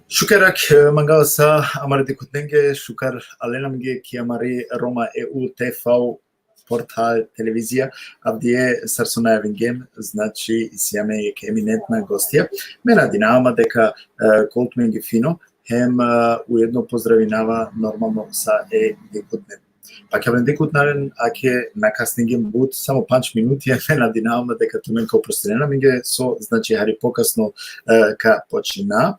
Шукарак мангаласа амаре дикутненге шукар аленамге ки амари Рома EU TV портал телевизија авдие сарсонајавингем, значи сијаме е еминентна гостија. Мене динама дека колтменги фино, хем уедно поздравинава нормално са дикутнен. Пак ја дикутнарен, аке накаснигем буд само 5 минути, мене динама дека тумен као простренаминге со, значи хари покасно ка почина.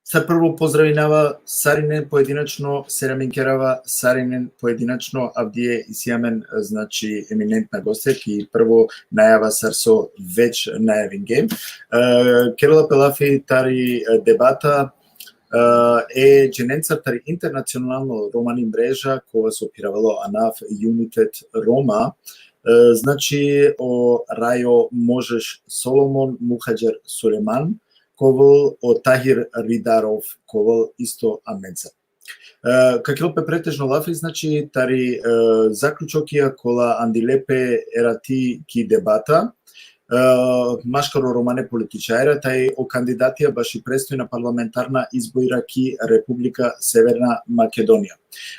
Сад прво поздравинава Саринен поединачно, Сераминкерава Саринен поединачно, авдие исијамен, значи еминентна гостја, ки прво најава сарсо веќе најавинге. Керола Пелафи тари дебата джененца тари интернационално романи мрежа кога се опиравало АНАФ Юнитет Рома, значи о Рајо Можеш Соломон Мухаџер Сулеман, ковол о Тахир Ридаров, ковол исто Аменца. Какелопе претежно лафи, значи тари заклучокија кола Андилепе ерати ки дебата, машкаро романе политичајра, тај о кандидатија баши престојна парламентарна избора ки Република Северна Македонија.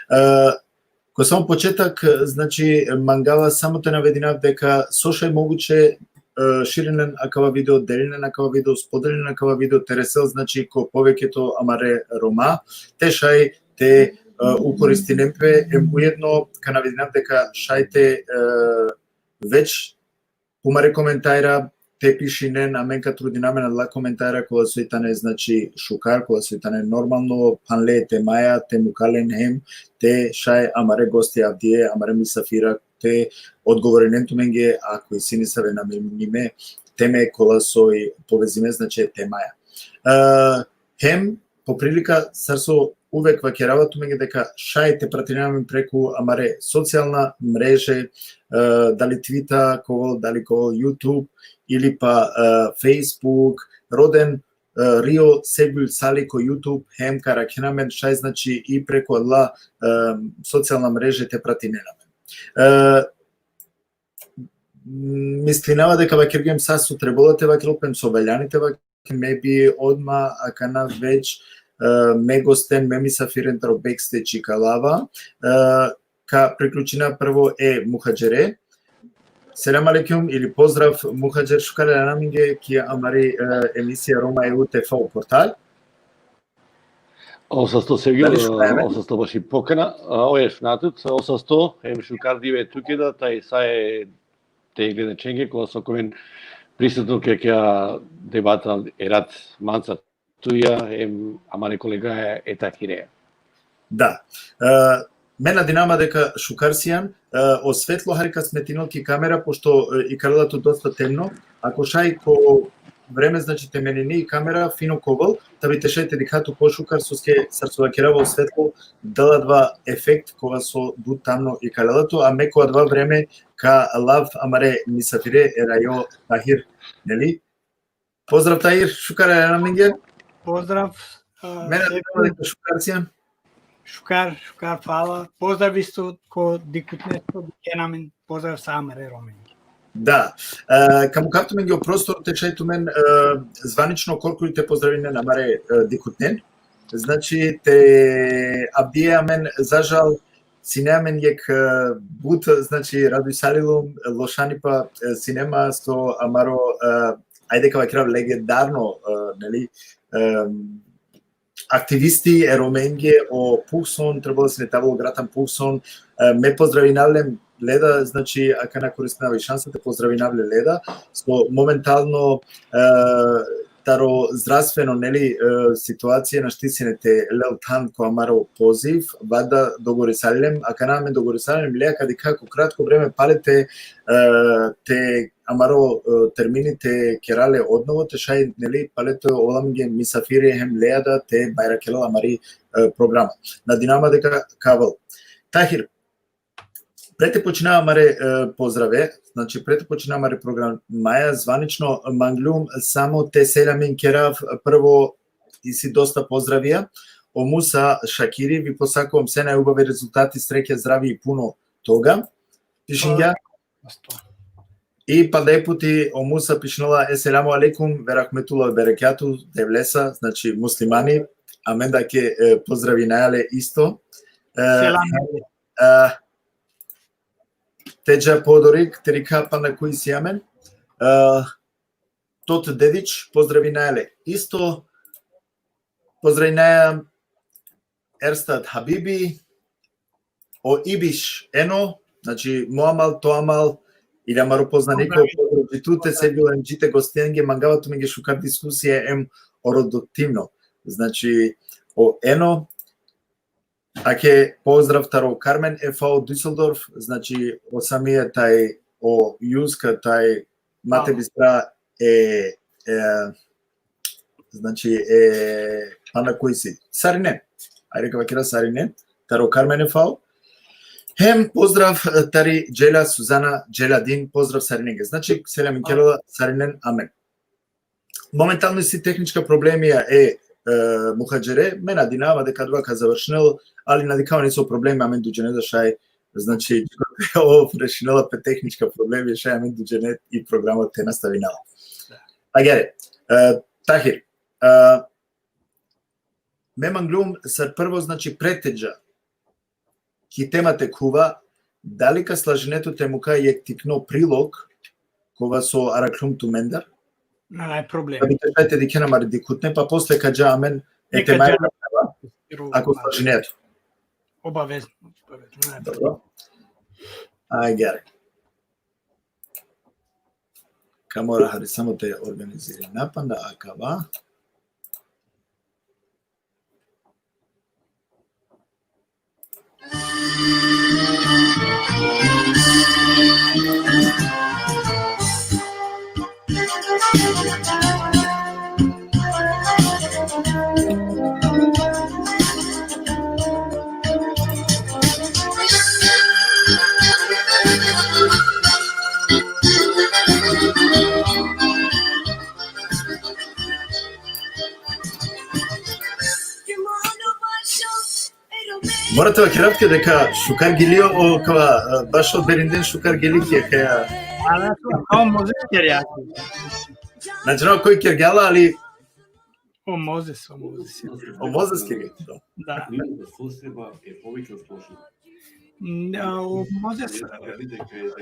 Кој само почетак, значи мангала само те навединав дека соша е могуче ширенен акава видео, делинен акава видео, споделен акава видео, тересел, значи ко повеќето амаре рома, те шај, те укористи немпе, уедно ка навединав дека шајте веќе помаре коментајра, те пишинен, а менка трудинаме на коментајра кола сојтане, значи шукар, кола сојтане нормално, панле, те маја, те мукален хем, те шај амаре гости авдие, амаре мисафира, те одговорененту менге, ако и синисаве на ниме, теме кола сој повезиме, значи темаја. Хем, по прилика, сарсо увек вакеравату менге дека шај те пратинаваме преку амаре социјална мреже, дали Твита, дали YouTube, или па Facebook, роден Рио Сегул Сали ко YouTube, хем каракенамен шај, значи и преку адла социјална мреже те пратиненаме. Мислинава дека вакергем сасу треболате вакелопен со велјаните ваке меби одма акана веќе мегостен мемисафирен тробексте чикалава ка приклучина прво Мухаџере. Селам алейкум или поздрав Мухаџер шукале наминге ки амари емисија Рома EU TV портал. Осасто Сегил, осасто баши покана, оеш натут, осасто шукар диве тукеда, тај сај те гледаченге кога со кој присутно ќе дебата ерат манца туја амари колега Тахире. Да. Мене динама дека шукарсијан, осветло харика сметинолки камера, пошто и каралато доста темно, ако шај ко време, значи теменини и камера, фино ковал, та ви тешајте дикато пошукар со ске сарсувакераво светло, дала ефект кога со ду тамно и каралато, а меко два време ка лав амаре мисафире Рајо Тахир, нели? Поздрав Тахир, шукаре наминге. Поздрав. Мене динама дека шукарсијан. Шукар, фала. Поздрав исто ко дикутнесто дикенамин, поздрав са амаре ромен. Да, каму капту мен ги простор те шајту мен званично колку те поздравине на маре дикутнен. Значи те абдија мен зажал синемен јек бут, значи Радој Салилум Лошани па синема со амаро ајде кава крав легендарно, нели, активисти ероменге о Пуксон, требало да се нетавало гратан Пуксон, ме поздравиналем Леда, значи, ака на користнава и шансата, поздравинале Леда, со моментално таро здравствено, нели, ситуација на штисинете Лелтан која маро позив, вада до Горисалем, ака наме до Горисалем, леа кади како кратко време палете те амаро термините керале одново, те шај, нели, палете оламге мисафири хем леада, те бајракела амари програма. На динама дека кавал. Тахир, прете починава маре поздраве, значи прете починава маре програм маја, званично манглум, само те селамин керав, прво и си доста поздравија, о Муса Шакири, ви посакувам се најубави резултати, среќа, здрави и пуно тога. Пишинга. И падајпути омуса пишнала еселаму алейкум верахметула берекату девлеса, значи муслимани, амен да ке поздрави најале исто. Теджа подорик, терика пана кои си амен. Тот дедич, поздрави најале исто. Поздрави наја Ерстад Хабиби, о Ибиш Ено, значи Моамал, Тоамал, или амаро познанико, поздравите се билен джите гостенге, мангавато ми ги шукар дискусија ем ородоктивно. Значи, о Ено, аке поздрав таро Кармен Ефао Дюселдорф, значи о самија тај, о Јуска тај мате бистра значи ана кој си? Саринен. Ајде кавакира Саринен, таро Кармен Ефао. Хем поздрав тари Джела Сузана Джеладин, поздрав Саринеге. Значи селам Керола Саринен амен. Моментално си техничка проблемија мухаџере, мене динава дека двака завршнел, али надикава не со проблеми амен дуџене да шај, значи ов решинела пе техничка проблеми шај амен дуџене и програмот те наставинала. Агере, Тахир, меманглум сар прво значи претеџа ки темате кува, далека слаженето темука јек тикно прилог, кова со Араклум Тумендар. Нај проблем. Да би тешајте ди кена мари дикутне, па после каджа амен е темаја ако слаженето. Обавезно. Добро. Ај гере. Камора хари само те организира напанда, акава. Морате да керавте дека Шукар Гелио кава баш од Беринден Шукар Гелики е каја. О Мозес керја. Значи но кој кергала али О Мозес. о Мозес керја. Да. Соседба е повеќе од сложна. О Мозес.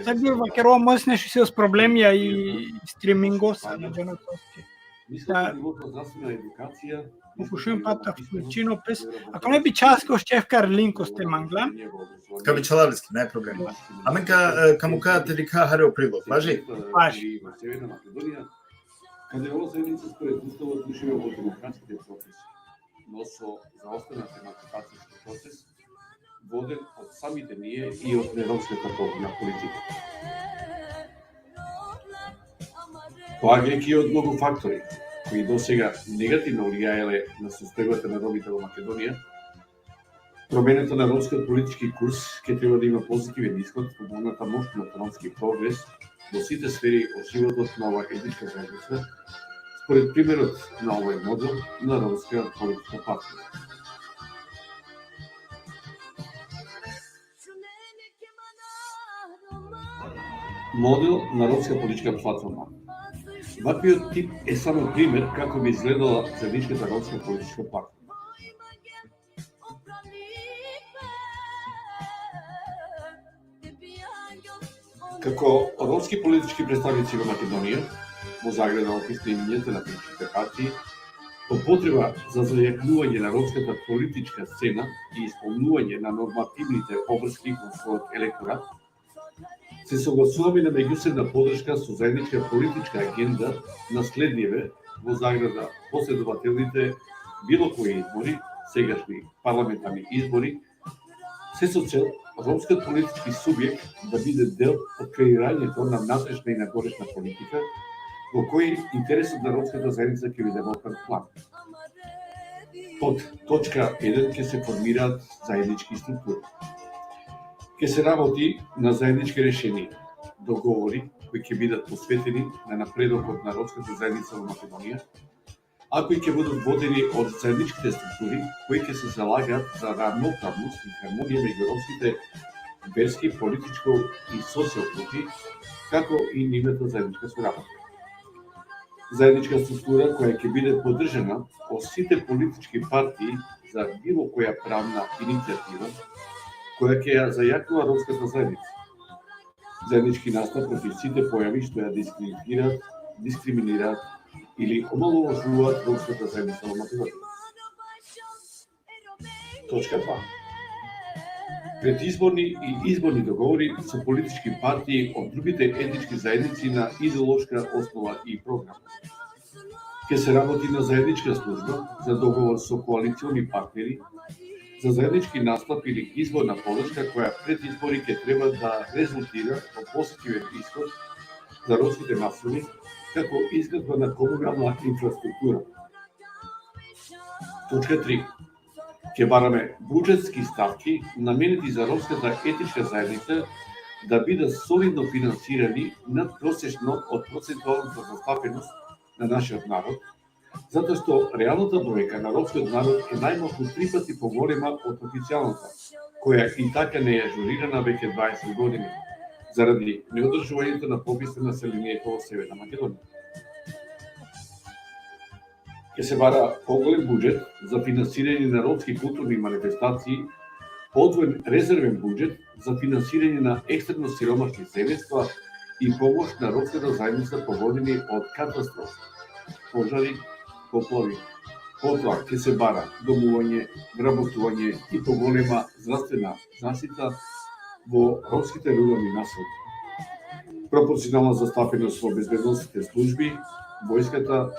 Сега вакеро Мозес нешто се с проблемија и стримингоса на женотости. Мислам нивото здравствена едукација. Ufushujem pata fucino pes. Ako ne bi časko ščefkar linko ste mangla. Ка би Чалавски, не е проблем. Амен каму кажете дека харео прилог, важи? Важи. Во Северна Македонија, каде ова заедница според уставот душева во демократските процеси, но со заостанат емансипацијски процес, воден од самите ние и од неромската политика. Поаѓајќи од многу фактори, кои досега негативно влијаеле на состојбата на ромите во Македонија, променето на ромскиот политички курс ќе треба да има позитивен исход во помогната моќ на ромски прогрес во сите сфери од животот на оваа етничка заедница, според примерот на овој модел на ромска политичка платформа. Модел на ромска политичка платформа. Ваквиот тип е само пример како би изгледала заедничката ромска политичка платформа. Како ромски политички представници во Македонија, во заграда описањето на политичките партии, по потреба за зајакнување на ромската политичка сцена и исполнување на нормативните обврски кон својот електорат, се согласуваме на меѓусебна поддршка со заедничка политичка агенда на следниве во заграда последователните било кои избори, сегашни парламентарни избори, се со цел ромскиот политички субјект да биде дел од креирањето на внатрешна и нагорешна политика, во кој интересот на ромската заедница ќе биде во прв план. Под точка 1 ќе се формираат заеднички структури. Ќе се работи на заеднички решенија, договори кои ќе бидат посветени на напредокот на ромската заедница во Македонија, а кои ќе бидат водени од заедничките структури кои ќе се залагаат за равноправност и хармонија меѓу ромските верски, политичко и социјални, како и нивната заедничка соработка. Заедничка структура која ќе биде поддржана од сите политички партии за било која правна иницијатива која ќе ја зајакнува ромската заедница. Заеднички настап против сите појави што ја дискриминираат или омаловажуваат ромската заедница во Македонија. Точка 2. Предизборни и изборни договори со политички партии од другите етнички заедници на идеолошка основа и програма. Ке се работи на заедничка служба за договор со коалициони партнери за заеднички настап или изборна подршка која пред избори ќе треба да резултира во позитивен исход за ромските населби, како изградба на комунална инфраструктура. Точка 3. Ќе бараме буџетски ставки наменети за ромската етничка заедница да бидат солидно финансирани надпросечно од процентуалната застапеност на нашиот народ, затоа што реалната бројка на ромскиот народ е најмалку 3 пати поголема од официјалната, која и така не е ажурирана веќе 20 години, заради неодржувањето на попис на населението во Северна Македонија. Ќе се бара поголем буџет за финансирање на ромски културни манифестации, одвоен резервен буџет за финансирање на екстремно сиромашни семејства и помош на ромската заедница погодени од катастрофи, пожари, поплави. Потоа ќе се бара домување, вработување и поголема здравствена заштита во ромските рурални населби. Пропорционална застапеност во безбедносните служби, војската,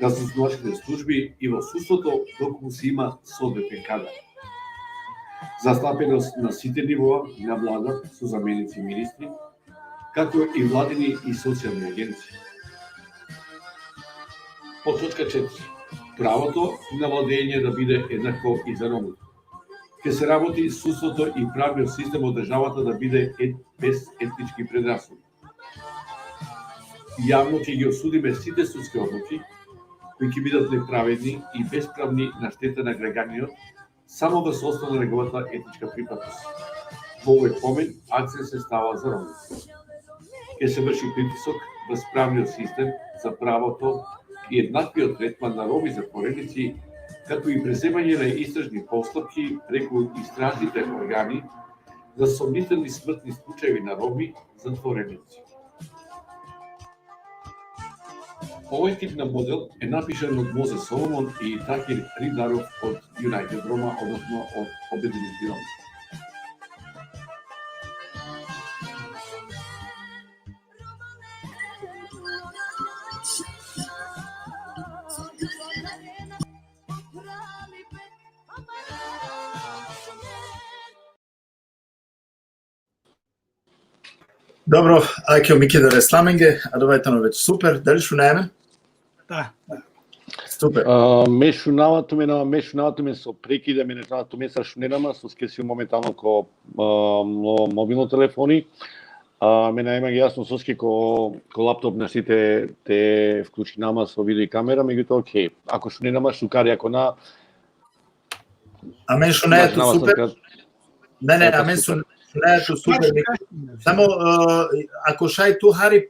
разузнавачките служби и во судството доколку се има соодветен кадар. Застапеност на сите нивоа на влада со заменици и министри, како и владини и социјални агенции. По точка 4. Правото на владење да биде еднакво и за ромите. Ке се работи судството и правниот систем од државата да биде без етнички предрасуди. Јавно ќе ги осудиме сите судски одлуки кои ќе бидат неправедни и бесправни на штета на граѓаниот само без основа на неговата етничка припадност. Во овој помен акцент се става за ромите. Ке се врши притисок врз правниот систем за правото и еднаквиот третман на роми затвореници, како и преземање на истражни постапки преку истражните органи за сомнителни смртни случаи на роми затвореници. Овој тип на модел е напишан од Мозе Соломон и Такир Ридаров од United Roma, односно од Обединети роми. Добро, ајке ми кида ресламинге, а довајтано веќе супер, дали шунаеме? Да. Супер. Мешунавато ме со прекида, менежавато ме са шуненама, со скеси моментално ко мобилно телефони. Мене има ги јасно соски ко лаптоп на сите те вклучи нама со видео и камера, меѓутоа окей. Ако шуненама шукари, ако на... А мен шунаето супер. Не, а мен шунаето супер. Само ако шај ту хари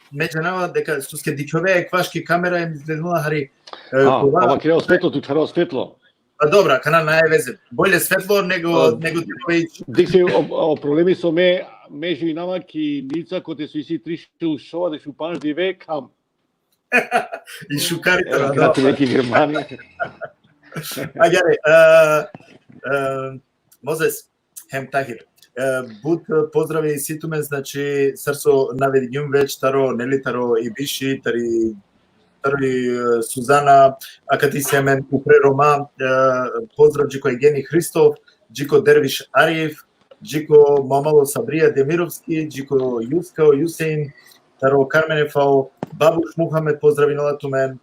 меѓанава дека суске дичове квашки камера им изгледнала хари. Ама крео светло, ту чаро светло. Па добра, канал на везе. Боле светло него дичове. Диксе проблеми со меѓу и нама ки лица кои се си тришил шова да шупанш диве кам. И шукарите на град неки Германија. Агаре, Мозес Хем Тахир. Буд поздрави и ситуме, значи срцо наведигим веќе таро, нели таро и биши, тари Сузана, акати семен упре Рома, поздрав Джико Евгений Христов, Джико Дервиш Ариев, Джико Мамало Сабрија Демировски, Джико Јускао Јусеин, таро Карменефао, Бабуш Мухамед, поздрави на тумен,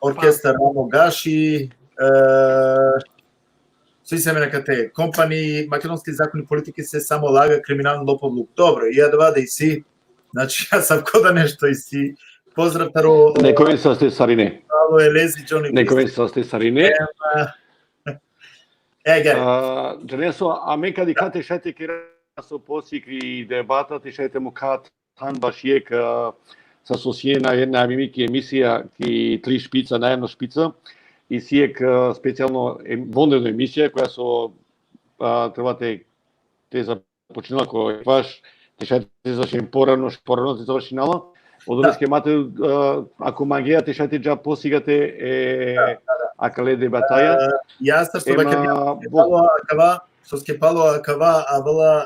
оркестар Рамо Гаши, Сви се мене кате компани, македонски закони политики се само лага, криминален лоповлук. Добро, и ја да и си. Значи, јас сам кода нешто и си. Поздрав таро... Некој со стесарине. Ало Елези, Джони. Некој со стесарине. Гари. Дженесо, а ме кади кате шајте ке со посикри дебата ти шајте му кат тан баш ек со сосие на една емисија ки 3 шпица на една шпица и сиек специјално вонредна емисија која со требате те започнала кој ваш те шајте заврши порано те завршинала. Одонеске имате ако магија те шајте джа посигате акале дебатаја. Јас што веќе со скепало акава авала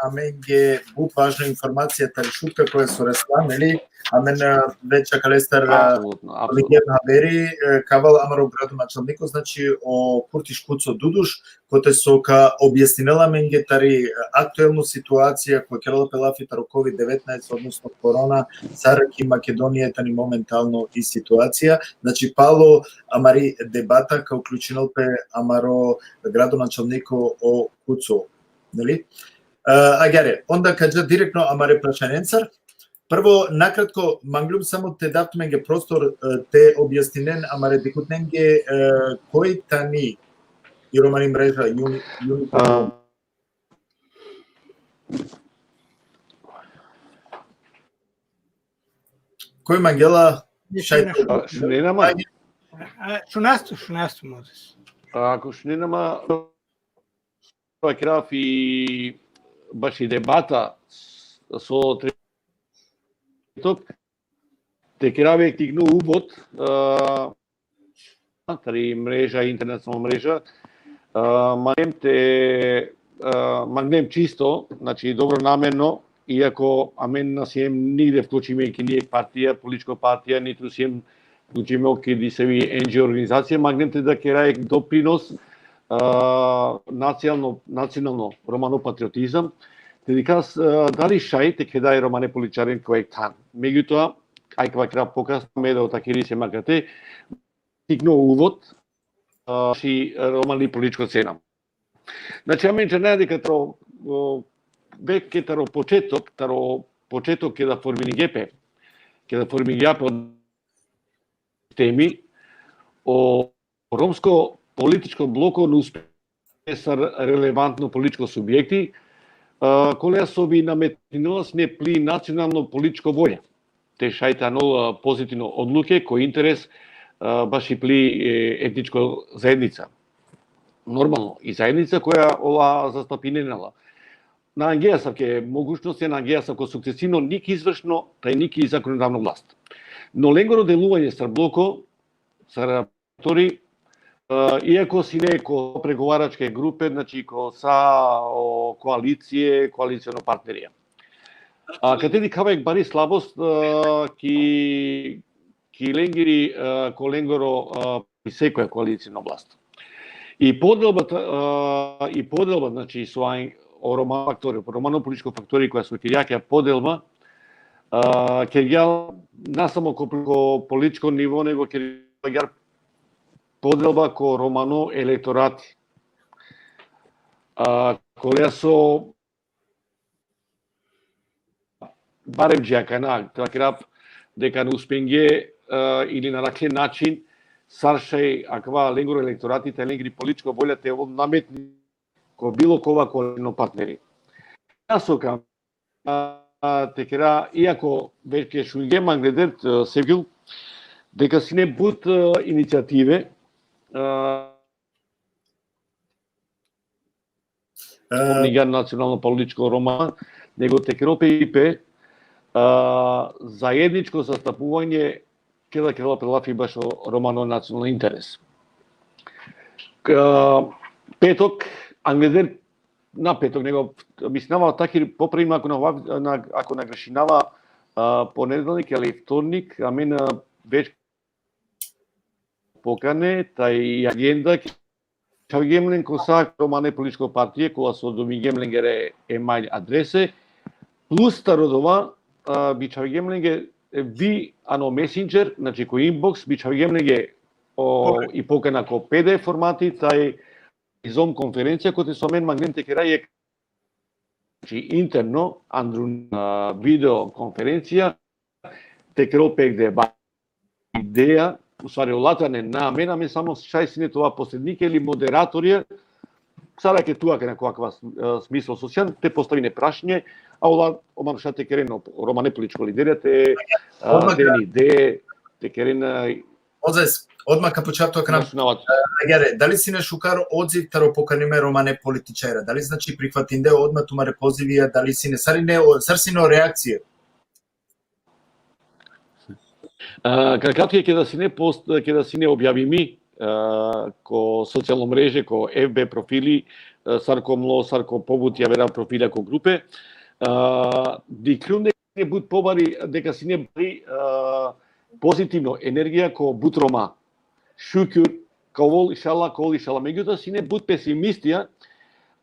аменге бук важна информација тали шутка која со Реслан, нели? Амен веќе калестар легер хабери кавал амаро градоначалникот, значи о Куртиш Куцо Дудуш, кој со ка објаснила менге тари актуелну ситуација која келала пелафи таро COVID-19, односно корона, сараки Македонија тани моментално и ситуација. Значи пало амари дебата ка уклучинал пе амаро градоначалнико о Куцо, нели? Агаре, онда кажа директно амаре прашањенцар. Прво, накратко, манглум само те давтменге простор те објаснинен, амаре дикутненге кој тани и романи мрежа кој мангела шајто шуненама шунасто можеш. Ако шуненама краф и баш и дебата со ток те краве тигну увод тари мрежа, интернетна мрежа, магнем чисто, значи добронамерно, иако амен на сием нигде вклучиме ки ние партија, политичка партија, ниту сием вклучиме ки дисеви NGO организација, магнемте да кераек допринос национално романопатриотизам, дедикас дали шај те кедај романе политичарен кој тан. Меѓутоа, ајква кра покасно меда отакири се макате, стигно увод ши романи политичко цена. Значи, амен че не дека таро веќе таро почеток ке да формини гепе, ке да формини гепе теми о ромско политичко блоко на успех са релевантно политичко субјекти, која со би наметнила сме пли национално политичко воја. Те шајтано позитивно одлуке кој интерес баш и пли етничко заедница. Нормално, и заедница која ова застапиненала. На ангејасав ке могушности на ангејасав ко сукцесивно ники извршно, тај ники и законодавно власт. Но ленгоро делување са блоко, са реактори, иако си не ко преговарачке групе, значи ко са коалиционо партнерија. Каде ди кавајк бари слабост ки ленгири ко ленгоро и секоја коалиционо власт. И поделба, значи со романо политичко фактори која со кирјаќа поделба, ке ја насамо ко политичко ниво, него ке ја поделба ко романо електорати. Која со барем джакана, така дека не успенге или на ракен начин саршај аква ленгуро електоратите, ленгри политичко волја те наметни ко било кога коалиционо партнери. Јасока те кера, иако веќе шунгема гледер севил, дека си не бут иницијативе Нига национално политичко роман, него те керопе заедничко застапување кела прелафи баш романо национален интерес. Петок, англедер на петок, него мислинава таки поправима ако нагрешинава понеделник или вторник, амен веќе покане, тај агенда Чавгемлен коса романе политичко партија, која со Домигемленгере емајл адресе, плюс стародова би Чавгемленге ви ано месенџер, значи кој инбокс, би Чавгемленге и покана ко PDF формати, тај Zoom конференција, кој со мен магнемте керајек, значи интерно, видео конференција, те кропек деба идеја, усвари олатане на мен само шајсине тоа посредник или модераторија, сара ке туа ке некоја смисол социјан, те поставине прашање, а ола оманушате керено романе политичко лидерите, дени идеи, те керена Озес, одма ка початок на Агере, дали си не шукар одзив таро поканиме романе политичара? Дали значи прихватинде одма тумаре позивија, дали си не сарсино реакција? Кратко ќе да си не пост, ќе да си не објавими ко социјално мреже, ко FB профили, сарко мло, сарко побут ја вера профила ко групе. Дикрун не буд побари дека си не бари позитивно енергија ко бут рома. Шукур, кавол иншалла, меѓутоа си не буд песимистија,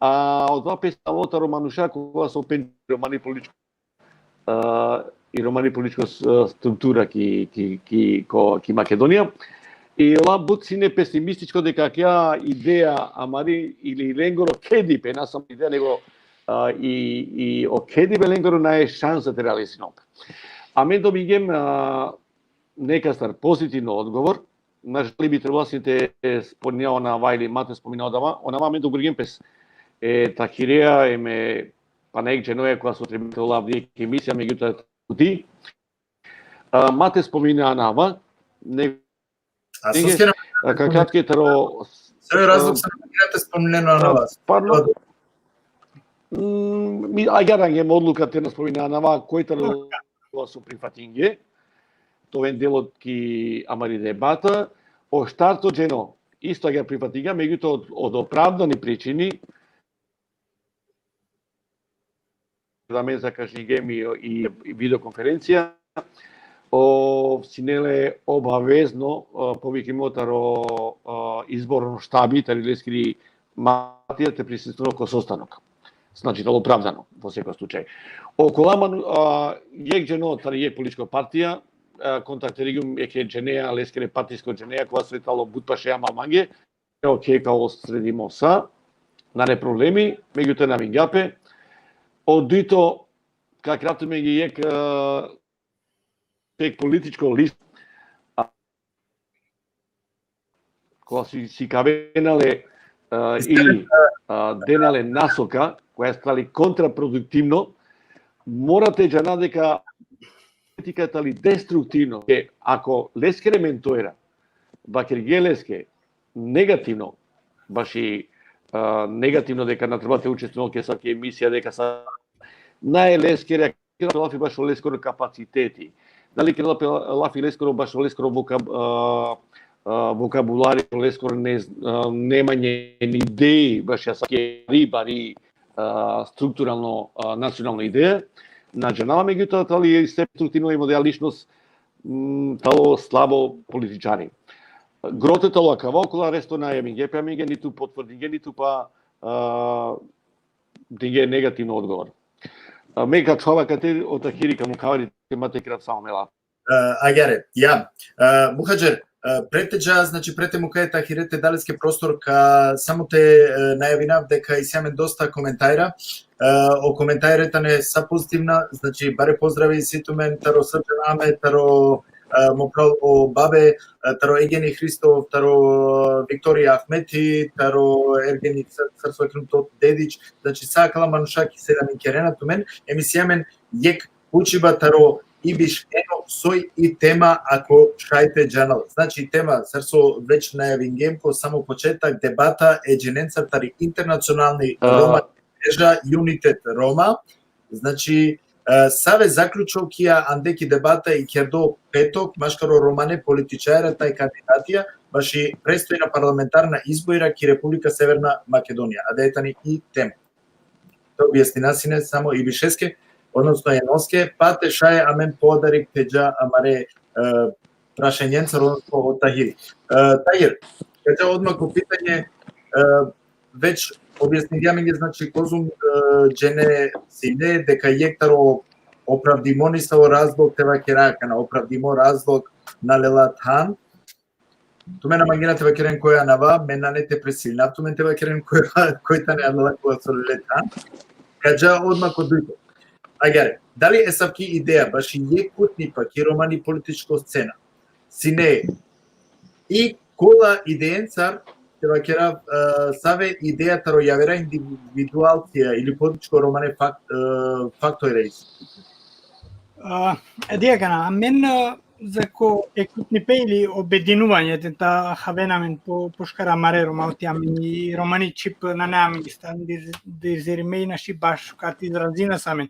од два песалота романуша кога со романи политичко и романи политичко структура ки Македонија. И ова буд си не песимистичко дека ќе идеја Амари или Ленгоро кедипе, не само идеја, него и о кедипе Ленгоро не е шанса да реализирано. А мен добигем некастар позитивно одговор. Нажали би требало сите спомнеа на Вајли Мате споминao онама мен добигем пес Тахиреја еме панек дженоја која со требитела вдик емисија меѓутоа ти Мате спомина нава не кратки таро Се разлог се на спомнено на вас. Парно ми агаранге одлуката на спомина нава кој таро со прифатинге. Тоа е делот ки Амари дебата, о штарто джено исто ја прифатига, меѓутоа од оправдани причини да ме закажи геми и видеоконференција, синеле обавезно повеќе мотаро изборно штаби, тари лескри матија те присуствува ко состанок. Значи, тоа оправдано во секој случај. Околаман јекџено тари е политичка партија, контактеригум еке дженеја, лескере партиско дженеја, која светало бутпаше ама манге, оке као среди моса, на не проблеми, меѓутоа на мингапе, одито, как кратко ме ги ек тек политичко лист, кога си кавенале или денале насока, која стали контрапродуктивно, морате джана дека политиката ли деструктивно, ако лескере ментоера, бакер гелеске, негативно, баш и негативно дека не требате учествувал ке саке емисија, дека са најлескере, ке лафи баш лескоро капацитети, дали ке лафи лескоро баш лескоро вокабулари, лескоро немање идеи, баш ја саке рибари структурално национална идеја, на джанала, меѓутоа, тали е структурно и модел личност, тало слабо политичари. Гроте тало акава окола ресто на МГП, амиге ниту потврдиге, ниту па диге негативно одговор. Мега човека те од Тахирика му кавари темате крат само мела. Агаре, ја. Мухаџер, претеџа, значи прете му кај Тахирете далеске простор ка само те најавинав дека исјаме доста коментајра. О коментајрета не са позитивна, значи баре поздрави сите мен, таро Срđan Аме, таро Мокрал о Бабе, таро Егени Христов, таро Викторија Ахмети, таро Ергени Срсвакнутот Дедич, значи сакала манушаки се да ми керена ту мен, емисијамен јек учиба таро Ибиш ено сој и тема ако шајте джанал. Значи тема срсо веќе најавингем ко само почетак дебата е джененца тари интернационални рома мрежа Юнитет Рома. Значи саве заклучок кија андеки дебата и кердо петок машкаро романе политичајра тај кандидатија баш и престојна парламентарна избора ки Република Северна Македонија. А да етани и тема. Тоа објаснинасине само и бишеске односно еноске, пате шај амен подарик пеџа амаре прашањенца односно од Тахир. Тахир, кај одма ко питање веќе објасниваме ги, значи козум джене сине дека јектаро оправдимо со разлог тева керака на оправдимо разлог на Лелатхан. Туме на мангина тева керен која нава, мена не те пресилна, туме тева керен кој та не адала која со Лелатхан. Каѓа одма ко дујто. Агаре, дали е савки идеја, баш и јекутни пак и романи политичко сцена, сине и кола идеенцар Тоа кера саве идејата ро јавера индивидуалција или политичко романе фактори. Едијакана, а мен за ко екипнипе или обединување та хавенамен по пошкара маре ромаутиамен романи чип на неамен ги стан дизеримеј наши баш кати изразина самен.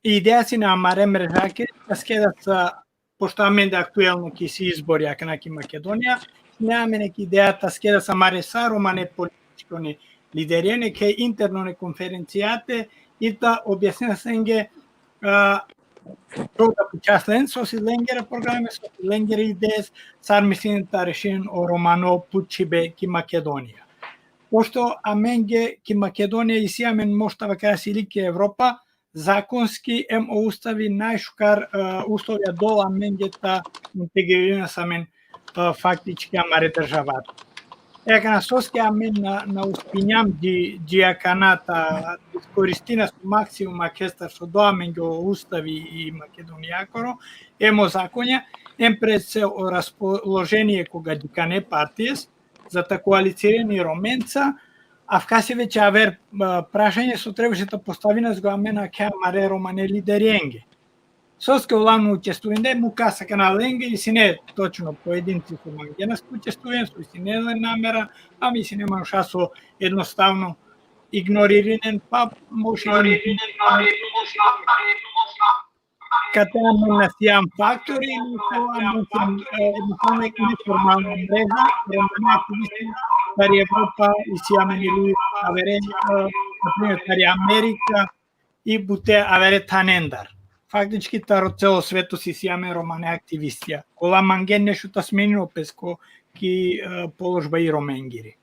Идеја си на маре мрежаки да скедат пошто амен да актуелно ки си избори ака на Македонија, неаме неки идејата скеда са маре са романе политичко не лидеријане ке интерно не конференцијате и да објаснена сенге да почаствен со си ленгера програме, со си ленгера идејес, сар мислината решен о романо Путчибе ки Македонија. Пошто аменге ки Македонија и си амен моштава каја си или ки Европа, законски емо устави најшукар условија дола аменгета интегрирана самен фактички амаре државата. Ека на соски амен на успинјам джиаканата искористина со максимум акестар со доамен го устави и Македонијакоро, емо законја, ем пред се о расположение кога дикане партијес, за та коалицирани роменца, а вкаси веќе авер прашање со требаше да постави на згоамена ке амаре романе лидериенге. Соске улавно учествувенде му каса канал ленге и си не точно поединци со мангенас учествувен, со си не намера, ами си нема шасо едноставно игнориринен, па може катена на сијам фактори или едноставно неформална мрежа, романи активисти, пари Европа и сијамен или авере, например, пари Америка и буте авере танендар. Фактички таро цело свето си сијаме романе активистија. Кола манген нешто сменино песко ки положба и роменгири.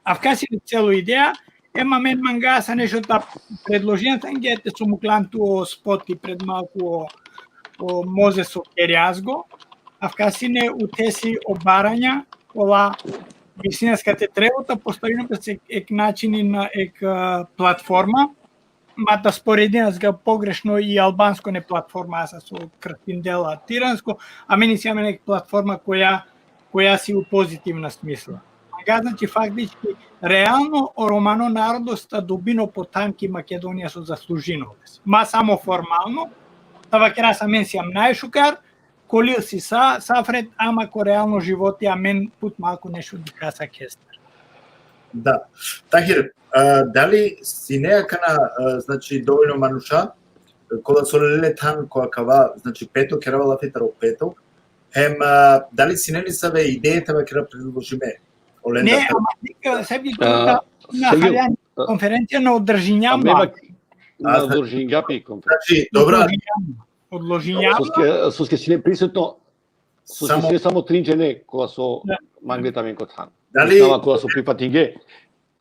А вкаси цело идеја, ема мен манга са нешто та предложен сангете со мукланту о споти пред малку о мозе со керјазго, а вкаси не утеси обарања, кола висинескате требота поставино пред ек начини на ек платформа, мата спорединас га погрешно и албанско не платформа, аса со крстин дела тиранско, а мени си имаме нека платформа која си у позитивна смисла. Ага, значи фактички реално о романо народоста добино по танки Македонија со заслужино. Ма само формално, тава кера са мен си ам најшукар, колил си сафред, ама ко реално животи, а мен пут малку нешто дикаса кестер. Да. Тахир, дали си неакана, значи, доволно мануша, кога со лелетан која кава, значи, петок, керава лафитаро петок, дали си не ли саве идејата ва кера предложиме? Не, ама себи на халјани конференција на одржињама. На одржињапи конференција. Значи, добра. Одложињама. Соске си не присутно, соске си не само тринчене која со манглета мен котхан. Дали која со припатинге.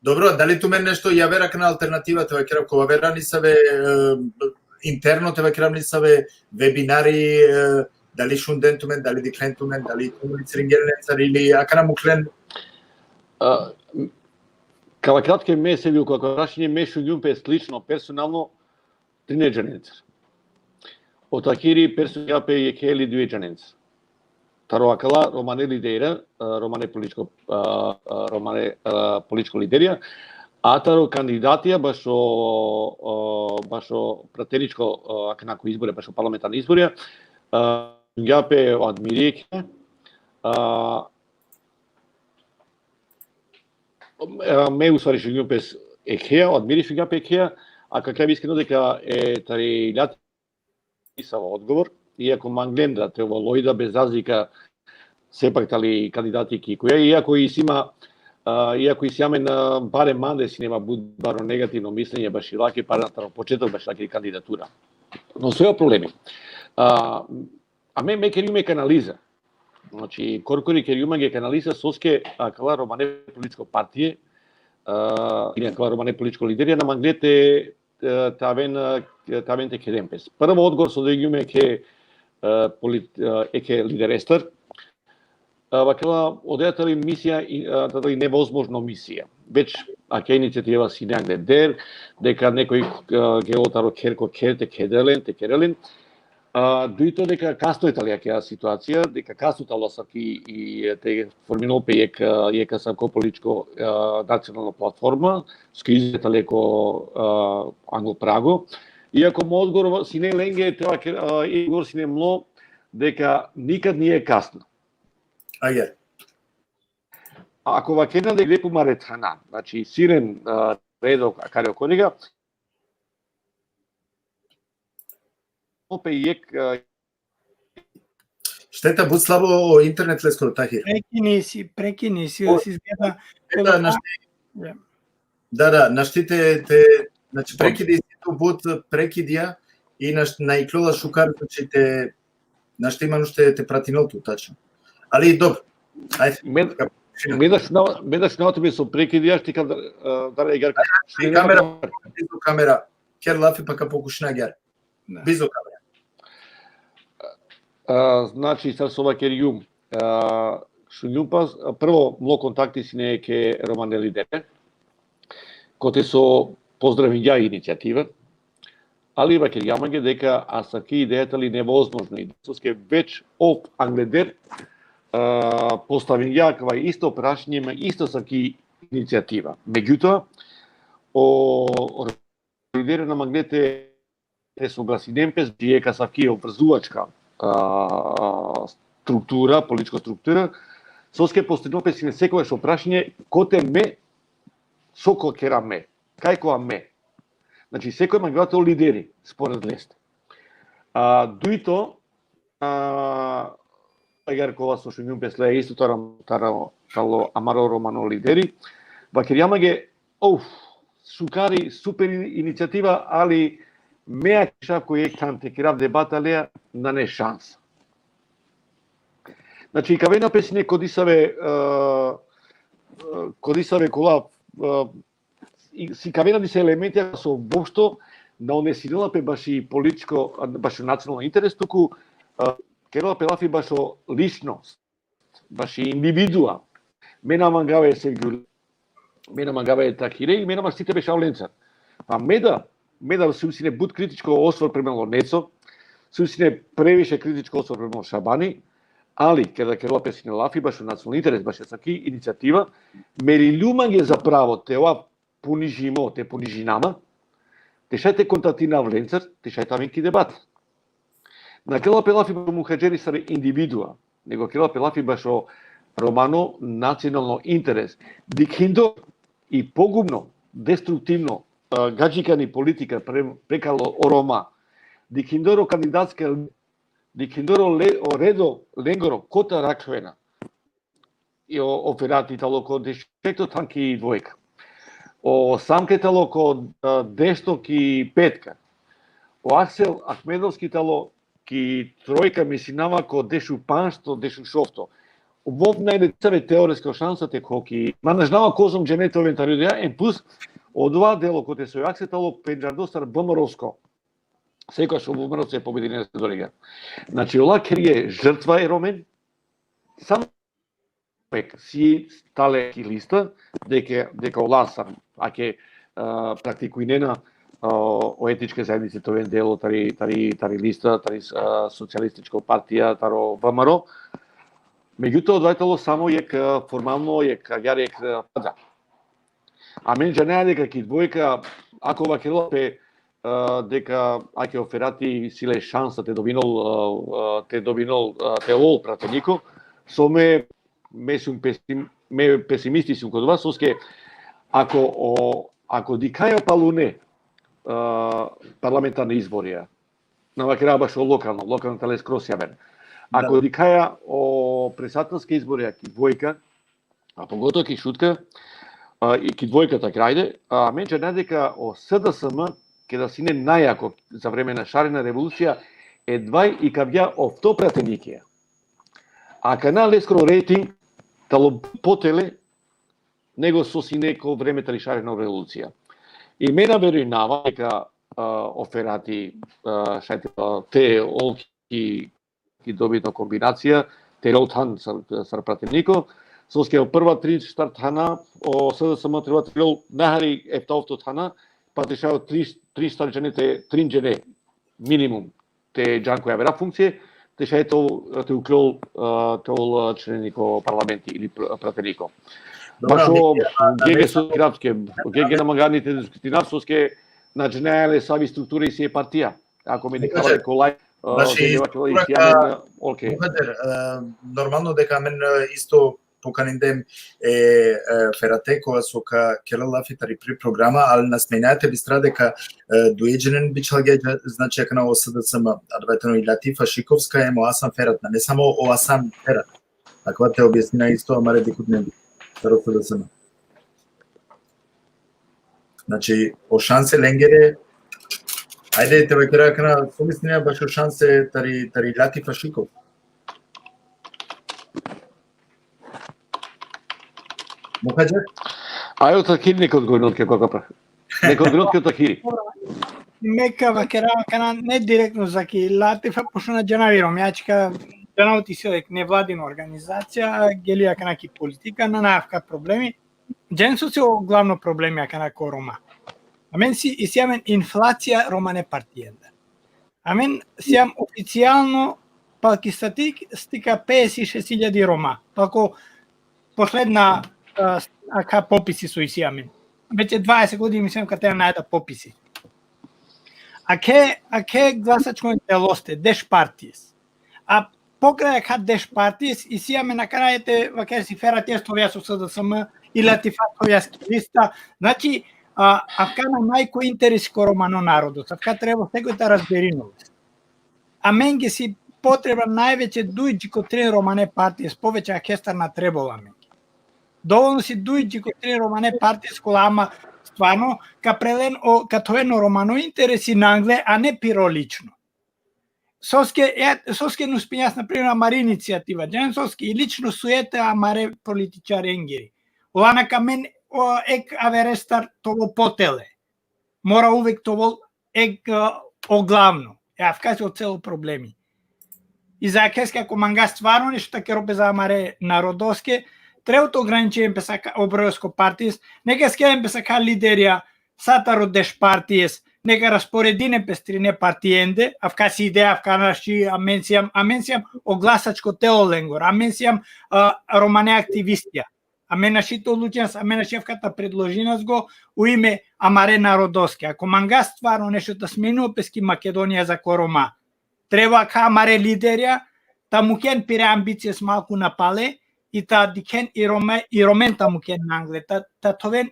Добро, дали ту мен нешто јавера на алтернативата ва кера кога вера ни саве интерно те ва кера ни саве вебинари, дали шундентумен, дали диклентумен, дали комунициринген или акана муклен. Кава кратке месеви, кога прашање мешу љумпе слично, персонално, тринеджанец. Отакири персонјапе е кели дуеджанец. Тароакала, романе лидера, романе политичко лидерија, а таро кандидатија башо пратеричко, аканако избори, башо парламентарни избори, љапе адмиријеке, ме усвари шуѓупес екеја, адмири шуѓапе екеја, а какја би искрено дека тари љати писава одговор, иако манглендра те оволојда без разлика сепак тали кандидати ки која, иако и сима амен барем манде си нема баро негативно мислење баш и лаки парната почеток баш лаки кандидатура. Но своја проблеми. А ме кериуме канализа. Значи, коркори кериума ге канализа соске кала романе политичко партије, или кала романе политичко лидерија на манглете тавен те керемпес. Прво одговор со дегјуме ке лидерестар, вакела одејатели мисија, дали невозможно мисија. Веќе аке иницијатива си негде дер, дека некој геотаро керко керте кеделен, Дуито дека касно италијакја ситуација, дека касно талосаки и те форминол пе јека сако политичко национална платформа, скризе италијако ангол праго. Иако мо одговор си не ленге, треба и одговор си не мло, дека никад не е касно. Аје. Ако вакена да лепу маретана, значи сирен редо карио конига, опе јек Штета буд слабо интернет леско Тахир. Прекини си, да си изгледа. Да, наштите значи прекиди си буд прекидија и најклола шукар, значи те наште има уште те пратинолту тачно. Али добро. Ајде. Медаш наотиме со прекиди, ја штика да егерка. Камера, кер лафи пака покушна гер. Бизо камера. Значи, сега со вакериум, шунјупас, прво, мло контакти си не ке Романели Дене, коте со поздравиња иницијатива, али вакеријамање дека асаки идејата ли невозможно и десоске веќе ов англедер поставиња кава исто прашање ма исто саки иницијатива. Меѓутоа, лидери на магнете согласи Немпес, биека саки обврзувачка структура, политичка структура, соске постигнопе си не секогаш опрашање коте ме, соко кера ме, кајкоа ме. Значи, секој магнател лидери, според лест. Дуито, агар кова со шуњум песле исто тало Амаро Романо лидери, вакеријамаге, шукари, супер иницијатива, али меа киша кој е канте кирав дебата леа на не шанс. Значи, кавена песине кодисаве кола си кавена ди се елементи со воопшто на онесинела пе баш и политичко, баш национален интерес, туку керала пелафи баш личност, баш и индивидуа. Мена мангаве Сергиу, мена мангаве Тахире и мена машите беше Оленцар. А меда сумсине буд критичко освор према Лонецо, сумсине превише критичко освор према Шабани, али када керала песине лафи баш национален интерес, баш саки иницијатива, мерилјумање за право те ова понижимо, те понижинама, те шајте контактина Вленцар, те шајте авенки дебат. На керала пелафи мухаджери саре индивидуа, него керала пелафи баш Романо национално интерес. Дикиндо и погубно, деструктивно, гаджикани политика прекало Орома, дикиндоро кандидатска, дикиндоро редо ленгоро кота раквена и операти тало ко дешекто танки и двојка. О самке тало ко дешток и петка. О Аксел Ахмедовски тало ки тројка мисинава ко дешу паншто, дешу шофто. Вов најдецаве теоретска шанса те коки манажнава козом дженете овентариодија ен плюс од ова дело коте со Аксетало пенџардостар БМРовско. Секојаш БМРовско е побединен се дорега. Значи ола керие жртва е Ромен. Сам пек си стале ки листа дека оласа аке практикуинена о етичке заедници тоа дело тари листа, тари социјалистичко партија, таро ВМРО. Меѓутоа, одвајтало само јек формално јек агар пада. А мен жанеа дека ки двојка, ако вакело пе дека аке оферати силе шанса те добинол те ол пратенико, со ме сум песимисти сум код вас, соске ако дикаја палуне парламентарни избори, на вакера баш локално телес крос јавен. Ако дикаја о председателски избори ки двојка, а поготоа ки шутка, и ки двојката крајде, а мен че дека о СДСМ ке да сине најако за време на шарена револуција едвај и кавја овто пратеникија. А канал Лескро рейтинг тало потеле него со синеко време тари шарена револуција. И мена веројнава дека оферати шајте те олки ки добитна комбинација, теролтан сар пратенико, соске прва три стартана, о СДСМ треба трел нахари ефтауто тана, па тешао три старџаните тринџене минимум те Джанко ја бера функција, те ше те уклол тол членико парламенти или пратенико. Башо ГГ Скандинавске, ГГ на маганите Скандинавске, значи најале сави структури си е партија. Ако ме декавале колај, нормално дека мен исто поканиндем е ферате која со ка Келел Лафитари при програма, али на сменајате бистра дека дуедженен бичалге, значи дека на ОСДСМ, адветено и Латифа Шиковска е Моасан Фератна, не само Оасан Ферат. Таква те објаснина исто, амаре дикут не би. ОСДСМ. Значи, о шансе Ленгере, ајде те векера кана сумислија баш о шансе тари Латифа Шиков. Мухаџер? Ајо такири некој одговорот како капра. Некој одговорот како такири. Мека вакера кана не директно за ки Латифа пошна џанавиром, јачка џанавти се невладина организација, гелија кана ки политика на најавка проблеми. Џенсо се главно проблеми кана ко Рома. Амен си исјамен инфлација Рома не партијенда. Амен сијам официјално палки статистика 56.000 Рома. Пако последна ака пописи со исјамен. Веќе 20 години мислам каде најда пописи. А ке гласачко телосте, деш партијес. А покрај ка деш партијес исјамен на крајете вака си фератјес тоа со СДСМ и Латифа тоа листа. Значи авкана најко интерес ко Романо народот. Авка треба секој да разберино. А менге си потреба највеќе дујџи ко трен Романе партијес, повеќе акестар на требала менге. Доволно си дујџи ко трен Романе партијес кола ама стварно ка тоено Романо интереси нангле, а не пиро лично. Соске ну спињас на пример амаре иницијатива, Џен Соске и лично суете амаре политичари енгери. Олана ка мен ек аверестар тоа потеле. Мора увек тоа ек оглавно. Авкаси од цело проблеми. И за кеска ако манга стварно нешто ке робе за амаре народоске, требато ограничен песака обројско партијес, нека скеден песака лидерија сатаро деш партијес, нека распоредине пестрине партиенде, авкаси идеја авканаши аменсијам огласачко тело ленгор, аменсијам романе активистија. Аменашито луѓенас, аменаши авката предложинас го у име амаре народоске. Ако манга стварно нешто да сменува пески Македонија за корома, треба ка амаре лидерија, та му кен пире амбицијас малку напале, и та дикен и ромента му кен нангле. Та товен,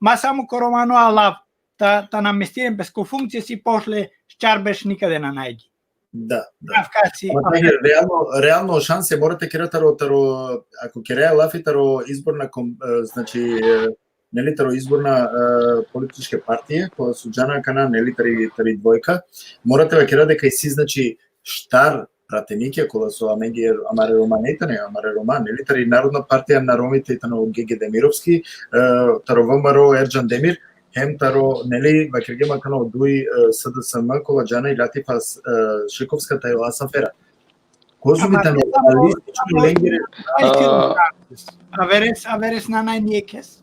ма само коромано алав, та наместирен без ко функција си пошле шчарбеш никаде на најги. Да. Авкаци. Реално шансе морате кератаро ако кереа лафитаро изборна значи нели таро изборна политичка партија која се џана кана нели тари двојка, морате да керате дека и си значи штар пратенике кола со амаре романетане, амаре роман, нели тари Народна партија на ромите и тано ГГ Демировски, таро ВМРО Ерџан Демир, хем таро нели вакергема кано дуи СДСМ кола џана и Латифа Шиковската и Оасан Ферат. Козумите на листични ленгере Аверес на најниекес.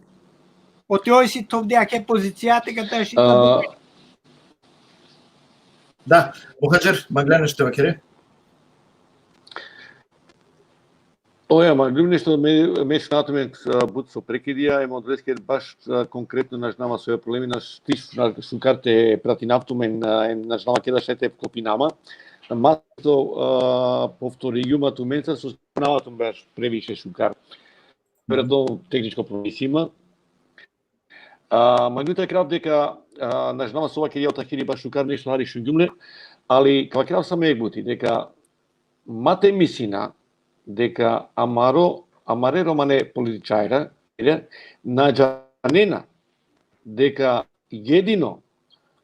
Од тој си товде аке позицијата каде ши Да, Мухаџер, магле нешто вакере? Ма нешто ме шнатоме буд со прекидија, ема одвеске баш конкретно нажнама своја проблеми на штиш шукарте прати нафтумен нажнама кеда шете клопинама. Масто повторијумат уменца со спонаватум баш превише шукар. Веројатно техничко проблеми. Меѓутоа крав дека нажнама со ова кеда отахири баш шукар нешто хари шунгумле, али кога крав сам егбути дека мате мисина дека амаре романе политичајра наџанена дека едино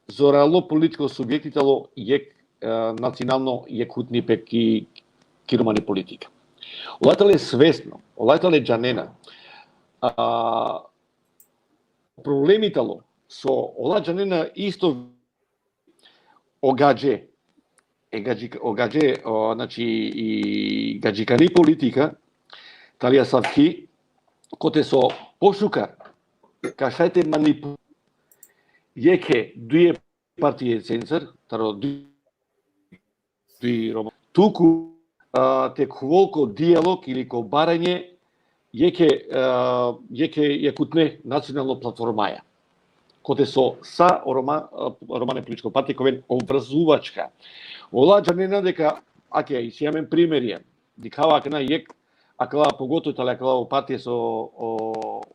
зорало политичко субјектитало ек национално екутни пеки романи политика. Олатале свесно, олатале џанена. Проблемитало со олаџанена исто огадже значи и гаджикани политика, талија савки, коте со пошукар, кашајте манипу, јеке дуе партије ценцар, таро Туку тек волко диалог или ко барање јеќе кутне национално платформаја. Коте со са Романе политичко партија ковен образувачка. Оладжа не дека аке и си јамен примерија. Дикава аке на јек акла поготово тала акла партија со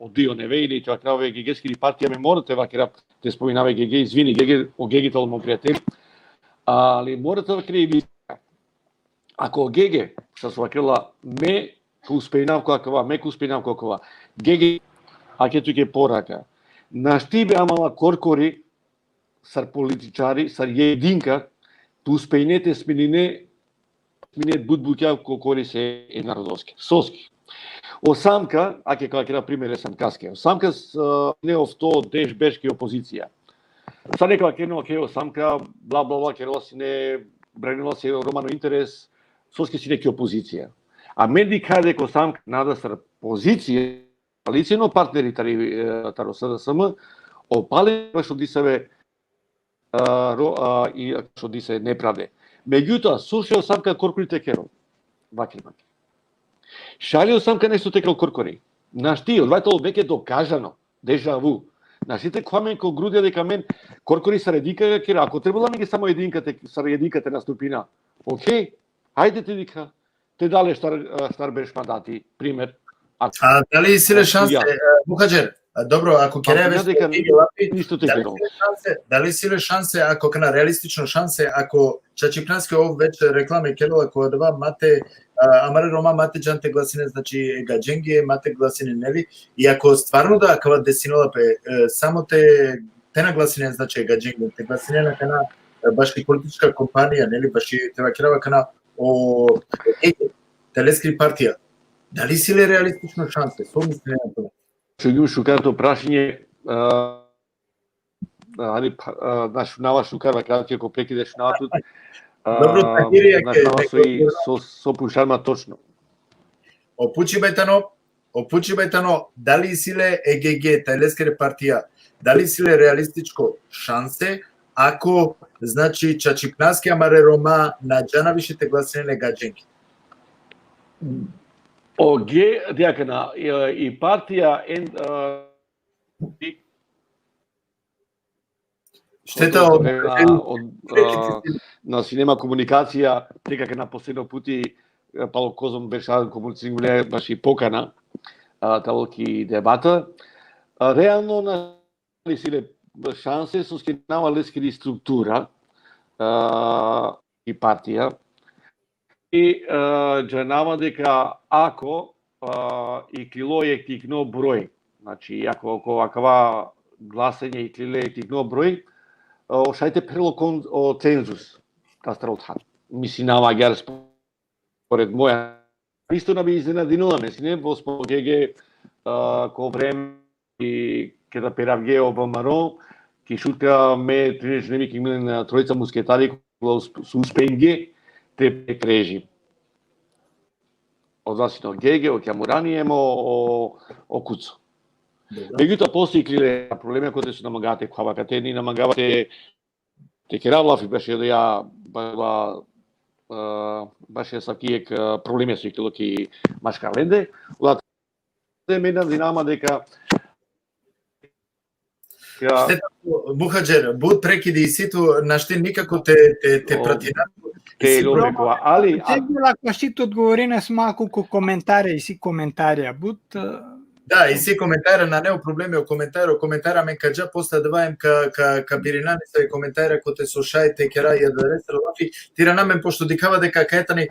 одио неве или тоа краве гегески партија ме морате вакера те споминаве геге извини геге о гегитал мо пријател. Али морате вакера и ако геге со вакела ме успеинам каква ме успеинам каква геге аке туке порака на штибе амала коркори сар политичари сар единка ту успеинете сминине будбуќа кокори се е народовски соски осамка аке какера пример сам каске осамка не овто деш бешки опозиција са некоја кено ке осамка бла бла бла керо си не бренила се романо интерес соски си неки опозиција а меди каде ко сам нада сар позиција коалицијно партнери таро СДСМ опали што дисеве и што дисе неправде. Меѓутоа слушао самка коркорите керо. Вакрима. Шалио самка нешто текал коркори. Наш ти одвајтол веќе докажано дежаву. Нашите кваменко грудија дека мен коркори са редика кера ако требала ми ги само единката наступина. Океј, ајде ти вика. Те дале штар беш мандати, пример. Дали силе шансе, Мухаџер, добро, ако керевеш дали силе шансе, ако кана реалистично шансе, ако Чачипнански ов вече рекламе керела која дава мате Амаре Рома мате джанте гласине, значи гадженги мате гласине нели, и ако стварно да кава десинала пе само те нагласине, значи гадженги, те гласине на кана башки политичка компанија, нели, баши треба керава кана о телескри партија. Дали си ли реалистично шансе? Со мислење на тоа. Што ги шукарто прашање наш нава шукарва кратко ко прекидеш натут. Добро, такирија ке со пушарма точно. Опучи бајтано, дали си ле ЕГГ телескри партија, дали си ле реалистичко шансе ако значи Чачипнаски Амаре Рома на джанавишите гласине гадженки? Оге дјакана и партија штета на синема комуникација дека на последно пути Пало Козом беше комуницирале баш и покана талки дебата реално на силе шансе со скинава лескри структура и партија и джанава дека ако и клилоје тикно број, значи ако аква гласење и клилоје тикно број, ошајте прелокон о цензус кастралтхан. Мисли наваѓар според моја исто на би изненадинила ме, сине во спогеге ко време и када перавге обамаро, ки шутка ме тринеш ки милен на тројца мускетари со успенге те режим. Одвасино геге, о кјамураниемо, о куцо. Меѓутоа постои клиле проблеми кои се намагавате квавака, те ни намагавате те керавлав и беше да ја баше сакиек проблеми со иклоки машкаленде. Мене динама дека Мухаџер, буд прекиди и ситу, наште никако те пратинат. Али ако сите одговорина с малку коментари и си коментарија, буд да, и си коментара на нео проблеми о коментара мен каджа после да вајам ка биринани се коментара коте со шајте кера ја да рестралафи тира на мен пошто дикава дека каетани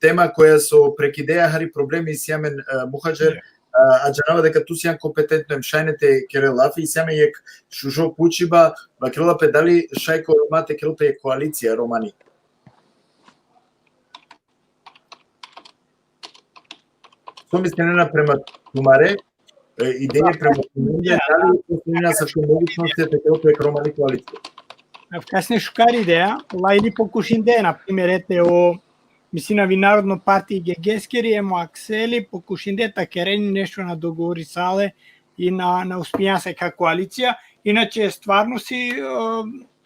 тема која со прекидеја хари проблеми си јамен Мухаџер а джанава дека ту си јан компетентно им шајнете керелафи и сјаме јек шужо пучиба вакрила педали шајко ромате керелта е коалиција романи. Со мислење према Тумаре, идеја према Тумаре, дали послушна со могуćности да ќе романи коалиција. Вкасне шукар идеја, ла или покушинде, например, ете о мислина ви Народно партија Гегескери, емо Аксели, покушинде та керени нешто на договори сале и на успеја се ка коалиција, иначе стварно си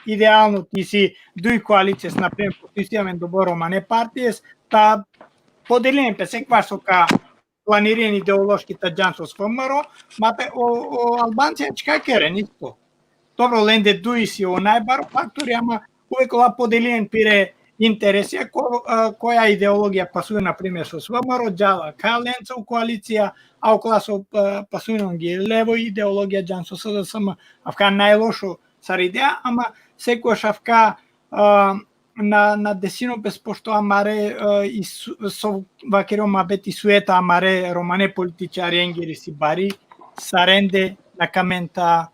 идеално ти си дуј коалиција с например подписуваме до романе партијес, та поделиме пе секваш со ка планиран идеолошки таджан со СФМРО, мате о Албанција чка керен исто. Добро, ленде дуи си о најбар фактори, ама увек ова поделиен пире интересија, која идеологија пасува, например, со СВМРО, джала Каленца у коалиција, а окола со пасувам ги лево идеологија, джан со СДСМ, авка најлошо сар идеја, ама секојаш авка на десино без пошто амаре и со вакеро мабети суета амаре романе политичари енгери си бари, саренде на камента,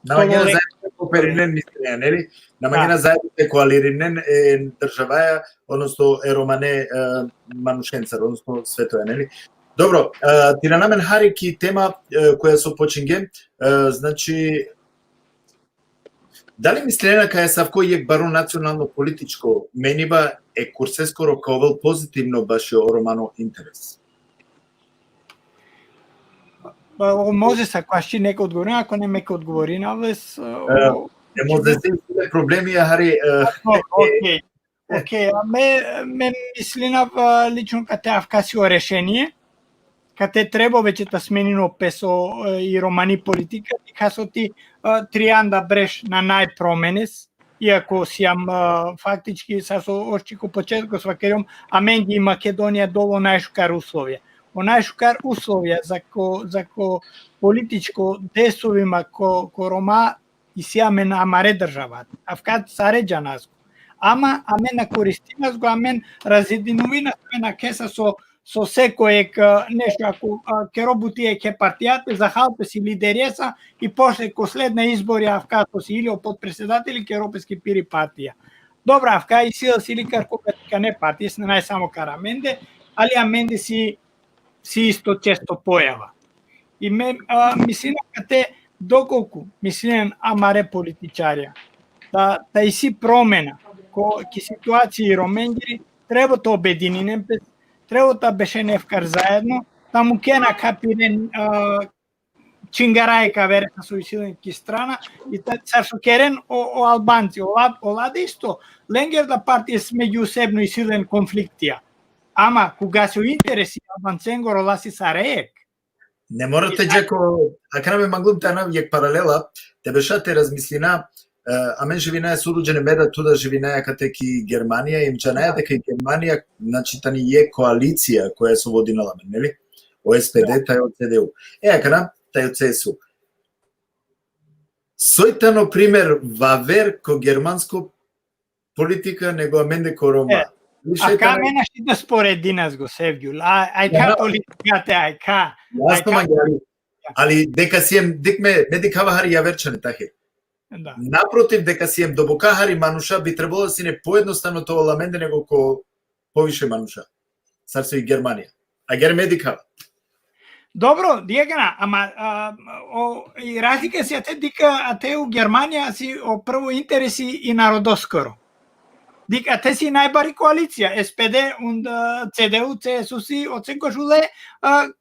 Намаѓена заедно коопериран мислења, нели? Намаѓена заедно коалиринен државаја, односно романе манушенцар, односно светоја, нели? Добро, ти на намен Харики тема која со починге, значи дали мислења кај Савко јек бару национално политичко менива е курсескоро ковел позитивно баш о романо интерес? Може са кваши нека одговори, ако не мека одговори на вес. Може да се проблеми, Хари. Окей, ме мислина лично кате авкасио решение, кате треба веќе да сменино песо и романи политика, и касо ти трианда бреш на најпроменес, иако сиам фактички са со очико почетко свакером, а менги и Македонија долу најшукар условија. О најшукар условија за политичко десовима ко Рома и сиаме на амаре државата. Авкат сареджа нас го. Ама амен на користина го, амен разединувина на кеса со секојек нешто, ако ке работи ке партијата, захалпе си лидереса и после ко следна избори авкато си или под председатели ке европски пири партија. Добра, авка и сила си ликар ка не партија, се нај само караменде, али аменде си исто често појава. И мислим кате доколку мислим амаре политичарија, да и си промена ки ситуации роменģери, треба да обедининем, треба да беше нефкар заедно, да му кена капирен чингарајка верека со исиленки страна и да со керен о албанци, оладе исто, ленгер да партијес меѓусебно исилен конфликтија. Ама кога се интереси албанценгор оласи сареек. Не морате джако, ака наме маглум тана јек паралела, те бешате размислина, а мен живинаја суруджене меда туда живинаја кате ки Германија, им чанаја дека и Германија, значи тани е коалиција која се води на ламен, нели? О СПД, тај од ЦДУ. Ака тај од ЦСУ. Сојтано пример вавер ко германско политика него аменде ко Рома. Ака менаш и да спореди нас го Севѓул. Ајка политикате, ајка. Али дека сием дикме не дикава Хари јаверчане тахе. Да. Напротив, дека сием добока Хари мануша би требало да си не поедноставно тоа ламенде него ко повише мануша. Царство и Германија. А Гермедикава. Добро, дијагана, ама и разлика си дека те у Германија си о прво интереси и народоскоро. Дика те си најбари коалиција, СПД, ЦДУ, ЦСУ си од секој жуле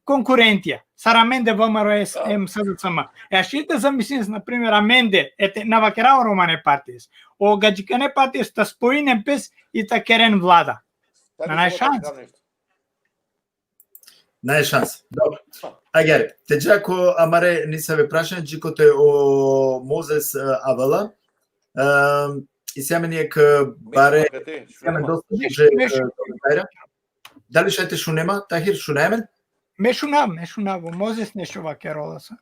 конкурентија. Сараменде ВМРО СДСМ. Ја шите замислим, например, аменде, ете, на вакерао романе партијес. О гаджикане партијес та споинем пес и та керен влада. На нај шанс. Нај шанс. Добро. Ајде, те джако амаре ни се ве прашање джикоте о Мозес Авела. И сега нијек баре дали шајте шунема? Тахир шунемен? Ме шунав, Мозес нешто вакерола са.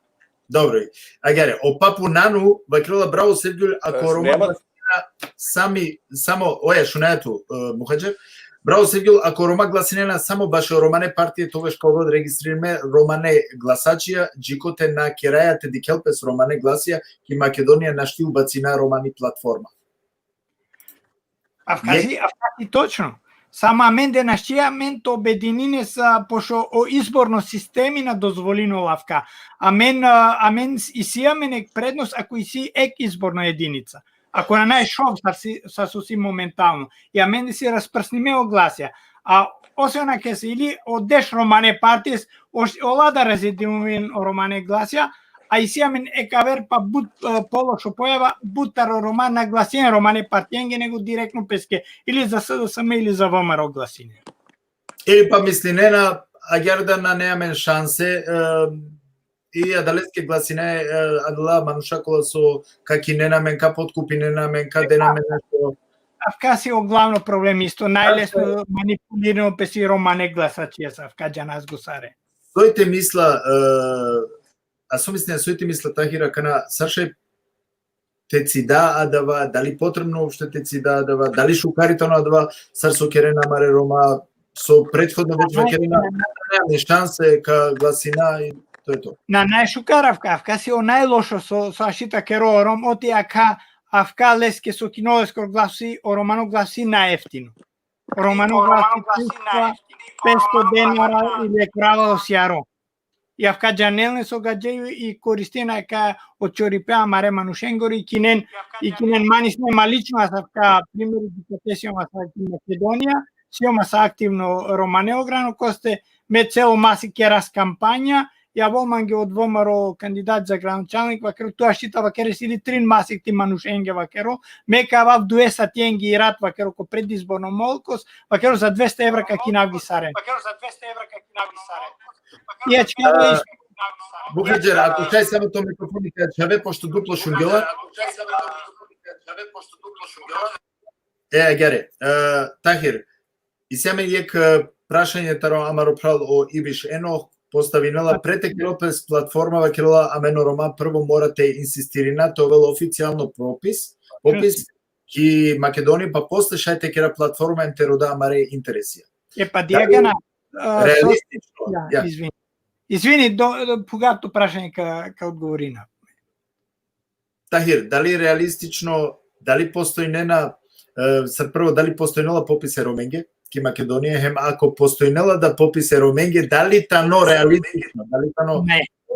Добро. Ајде, о папу нану вакерола браво Севѓул ако Рома само оја шунајату Мухаџер. Браво Севѓул ако Рома гласинена само баш Романе партија тогаш кога да регистрираме Романе гласачија, джикоте на керајате дикелпес Романе гласија ки Македонија нашти убацина Романи платформа. Авкази точно. Сама менде нашија то обединине са пошо о изборно системи на дозволино лавка. Амен и сијаме нек предност ако и си ек изборна единица. Ако на најшов са соси моментално. И амен си распрсниме огласија. А освен ке се или одеш Романе партијес, олада резидимувин Романе гласија, a изјамен екавер па бут полошо појава бутаро роман на гласине романе партијенге него директно песке или за СДСМ или за ВМРО гласине. Или па мисли нена агердана неамен шансе и адалеске гласине адала манушакола со каки ненаменка подкупи ненаменка денаменка. Авка си о главно проблем исто најлесно манипулирано песи романе гласачија са авка џанас гусаре. Соите мисла а со мислење соите мисла тахира кана саше теци адава дали потребно опште теци адава дали шукарите адава сар со керена маре рома со претходно веќе керена нема шансе ка гласина и тоа е тоа. На најшукаравка авка си о најлошо со ашита керо ром оти ака авка леске со кинолеско гласи о романо гласи наефтино. Романо гласи 500 денара или крава сјаро. И авка джанелне со гаджеју и користина ка очорипеа маре манушенгори и кинен манис нема лично аз авка примери дикатесиома са Македонија, сиома са активно романе ограно косте ме цело маси керас кампања. Ја волман ги од ВМРО кандидат за градоначалник, вакеро тоа штита вакере сили 3 масик ти манушенге вакеро, мека вав 200 тенги и рат вакеро ко предизборно молкос, вакеро за 200 евра каки навгисарен. Ја чекава Бухаџер, ако чај само тоа микрофони кај чаве, пошто дупло шунгела. Гере, Тахир, и семе јек прашање таро амаро прал о Ивиш Енох, поставинала претекелопес платформа вакерла амено рома прво морате инсистирина тоа вел официјално попис ки Македонија па после шајте кера платформа ентерода амаре интересија. Па диагана реалистично. Извини, погато прашање ка одговорина. Тахир, дали реалистично, дали постои нена прво дали постојнела пописе роменге ки Македонија хем ако постојнела да пописе роменге дали тано реалистично, дали тано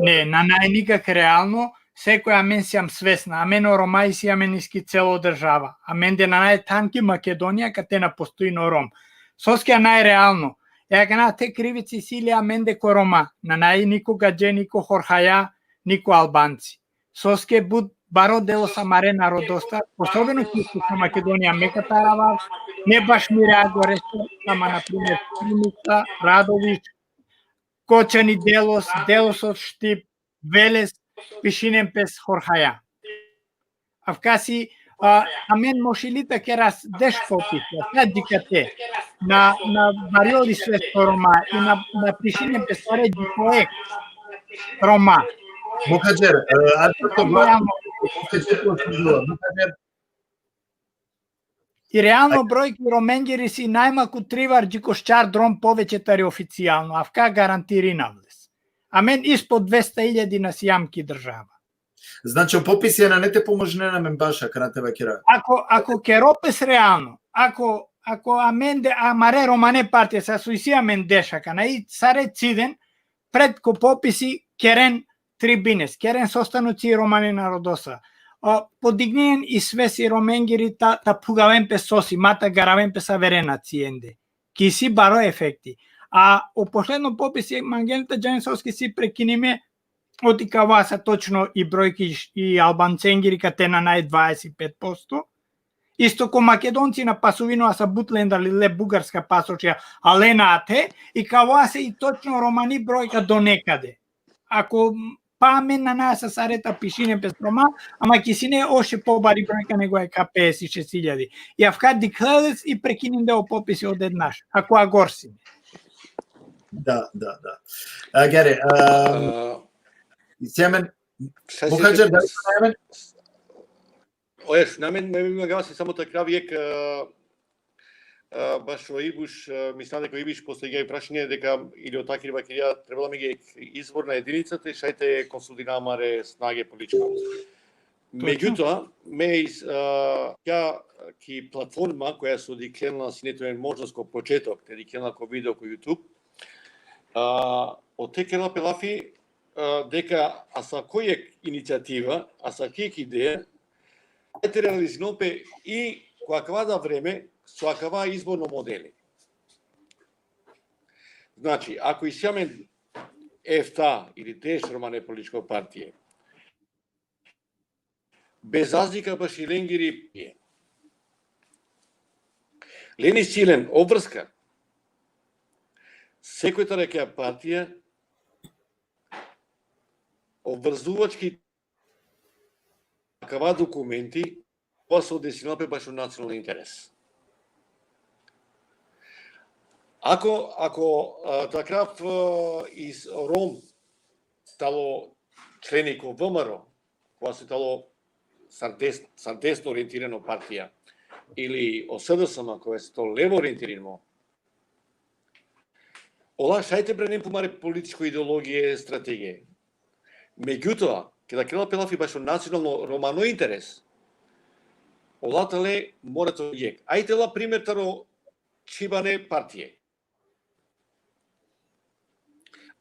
Не, на најникак реално, секоја мен сиам свесна, а мен ромај си амениски цело држава, а мен де на најтанки Македонија катена постојно ром. Соскија најреално, ја на те кривици сили а мен де ко рома, на најнико гадже, нико хорхаја, нико албанци. Соскè буд баро дело са маре народоста, особено киско са Македонија мека тарава, не баш ми реагоре сама, например, Симица, Радович, Кочани Делос од Штип, Велес, Пишинен пес Хорхаја. Авкаси, а мен мошилита керас деш попис, сад дикате, на Мариори Свесто Рома и на Пишинен пес Ореđi поек Рома. Бухаџер, И реално бројки роменгери си најмалку 3 варџикошчар дром повеќе тари официјално, авка гарантири навлез. А мен испод 200.000 на сијамки држава. Значи, пописија на не те поможне на мен баша, кана тебе кера. Ако керопес реално, ако аменде амаре романе партија са суисија мен дешака, на и саре циден, пред ко пописи керен трибинес, керен состануци романе народоса. Подигнен и свеси роменгери та пугавен пе соси, мата гаравен пе саверена циенде. Ки си баро ефекти. А о последно пописи Мангелита Џанисовски си прекиниме оти кава са точно и бројки и албанценгери кате на нај 25%. Исто ко македонци на пасовино са Бутленда ле бугарска пасочја Алена Ате и кава се и точно романи бројка до некаде. Ако па мен на нас сарета Пишине пес рома, ама кисине оше побари бројка него е 56.000. И авка диклелец и прекинем да пописи од еднаш, ако агорсиме. Да. Гере, Семен, Бухаџер, дали Семен? Ојеш, на мен ме гаси само така виек баш во Ибуш, мислам дека Ибуш после ги прашање дека или од такива вакирија требало ми ги изборна единицата и шајте консолидамаре снаге политичка. Меѓутоа, ја ки платформа која се дикленала синетовен можност ко почеток, те дикленала ко видео ко YouTube, од текела пелафи дека аса која иницијатива, аса која идеја, ете реализинопе и која да време со акава изборно модели. Значи, ако исјамен ЕФТА или Деш романе политичко партија, без разлика баш и ленгири пие. Лени силен обврска. Секојата река партија обврзувачки такава документи па се одесилапе баш од национален интерес. Ако такрав из Ром тало членик ВМРО, која се тало сардесно ориентирано партија, или ОСДСМ, која се тало лево ориентирано, ола шајте бре не помаре политичко идеологија, стратегија. Меѓутоа, кога крела пелафи баш од национално романо интерес, ола тале мора тоа јек. Ајте ла пример таро чибане партија.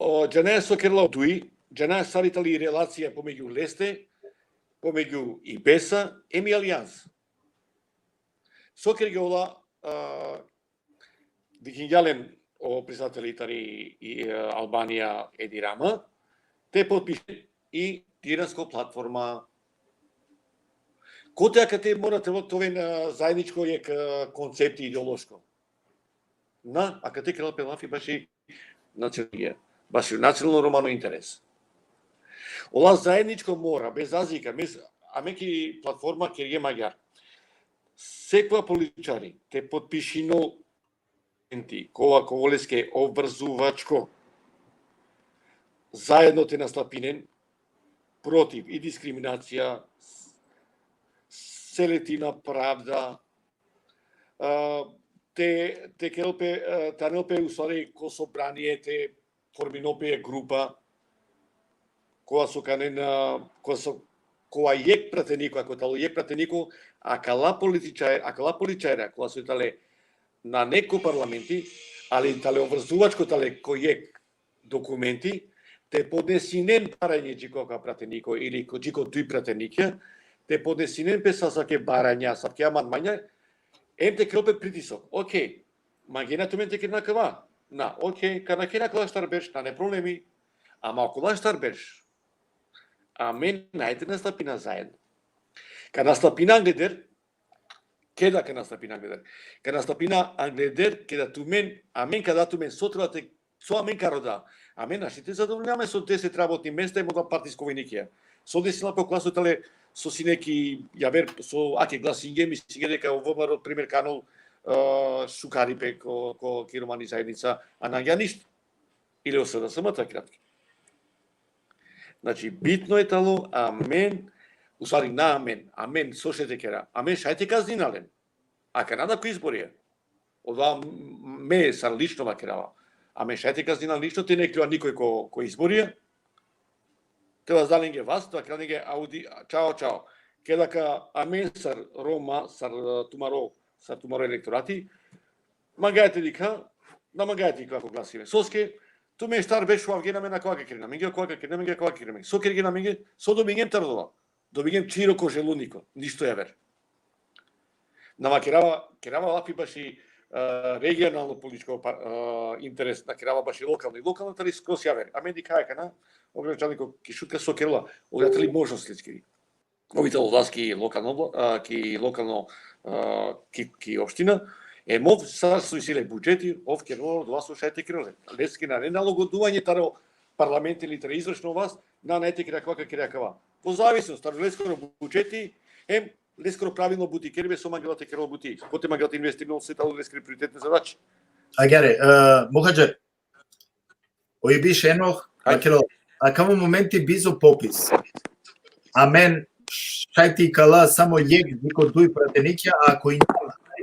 Джанеја со Керла Дуи, Джанеја саритали релација помеѓу Лесте, помеѓу и Беса, еми Алијанс. Со Кергеола, викингјален председателитари и Албанија Еди Рама, те подпише и Тиранска платформа. Кој дека те морате тоа заедничко јек концепти идеолошко. А каде Крел Пелафи баши националија. Баш национално романо интерес. Ола заедничко мора, без разлика, амеки платформа ке Маѓар. Секоја политичари те подпишино кова коволеске обврзувачко заедно те настапинен против и дискриминација, селективна правда, те келпе, танелпе усвари ко собрание, те форминопе група, која со канен, која јек пратенико, ако тало јек пратенико, акала политичајра, која со тале на неко парламенти, али тале обврзувачко тале кој јек документи, те поднесинен барање джикока пратенико или джико туј пратенике, те поднесинен песа саке барања, саке амандмања, те крелпе притисок. Океј, магена томенте ке накава. Океј, када ке накава штарбеш, не проблеми. Ама окола штарбеш, амен најте настапина заедно. Када настапина англедер, кеда ке настапина англедер? Када настапина англедер, кеда тумен, амен када тумен сотрвате, со амен карода, амен нашите задоволняваме со 10 работни места и мода партиско војникија. Со 10 лапо класотале со синеки јавер со аке гласинге, мислиге дека ВМРО пример канал шукарипе ко киромани заедница, а наѓа ништо. Или ОСДСМ кратки. Значи битно е тало, амен, усвари на амен слушате кера, амен шајте казнинален. А Канада кои изборија? Ова ме сар лично вакерава. Амен шајте казнинал лично, те не клюа никој кој изборија. Тоа заленге вас, тоа кранеге ауди, чао. Кедака амен сар Рома, сар тумаро електорати, магајте дика, намагајте како гласиве. Соске, ту ме штар беше во Авгена на која ке која ке со ке на менге, со добингем тардова. Добингем чироко желуднико, ништо јавер. Нама керава лапи баши регионално политичко интерес, на керава баши локално тали скрос јавер. А мен дика кана, ограничалнико ки шутка со керла, ограничали можности ки. Овите власки локално ки општина, мов со силе буџети, ов керла два слушајте криле. Лески на неналогодување таро парламент или таро извршно власт, на најте кака киракава. По зависност, таро лескоро буџети, лескоро правилно бути кербе со магелате керла бути. Коте магелате инвестирано се тало лескри приоритетни задачи. Агаре, Мухаџер, ој биш енох, а камо моменти бизо попис. Амен шајти кала само јек нико дуј пратениќа, а ако има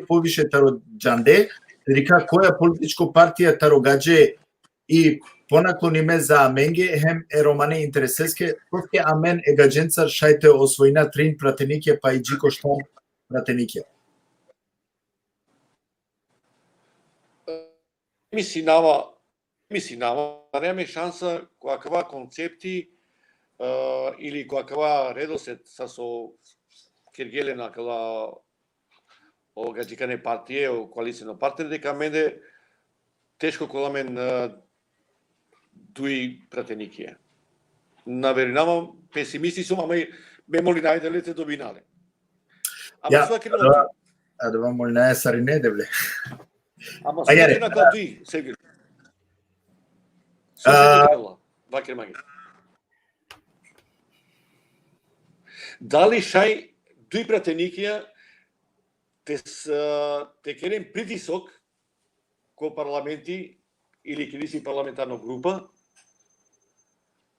повише таро џанде, река која политичко партија таро гадже и понаклониме за аменге хем е романе интересеске, токе амен е гадженцар шајте освојна трин пратениќе па и джико штам пратениќе. Мисинава, неме шанса која концепти или која редосет со Киргелена кала гаджикане партија, коалицијно партнер, дека мене тешко кола мен дуи пратениќија. Наверинавам, песимисти сум, ама ме молинајделите добинале. Ja, Ама сваки да молинаја сарине девле. Ама Ајаре. сваки на кади, сегир. Вакер маги. Дали шај дуј пратеникија те керен притисок ко парламенти или криси парламентарна група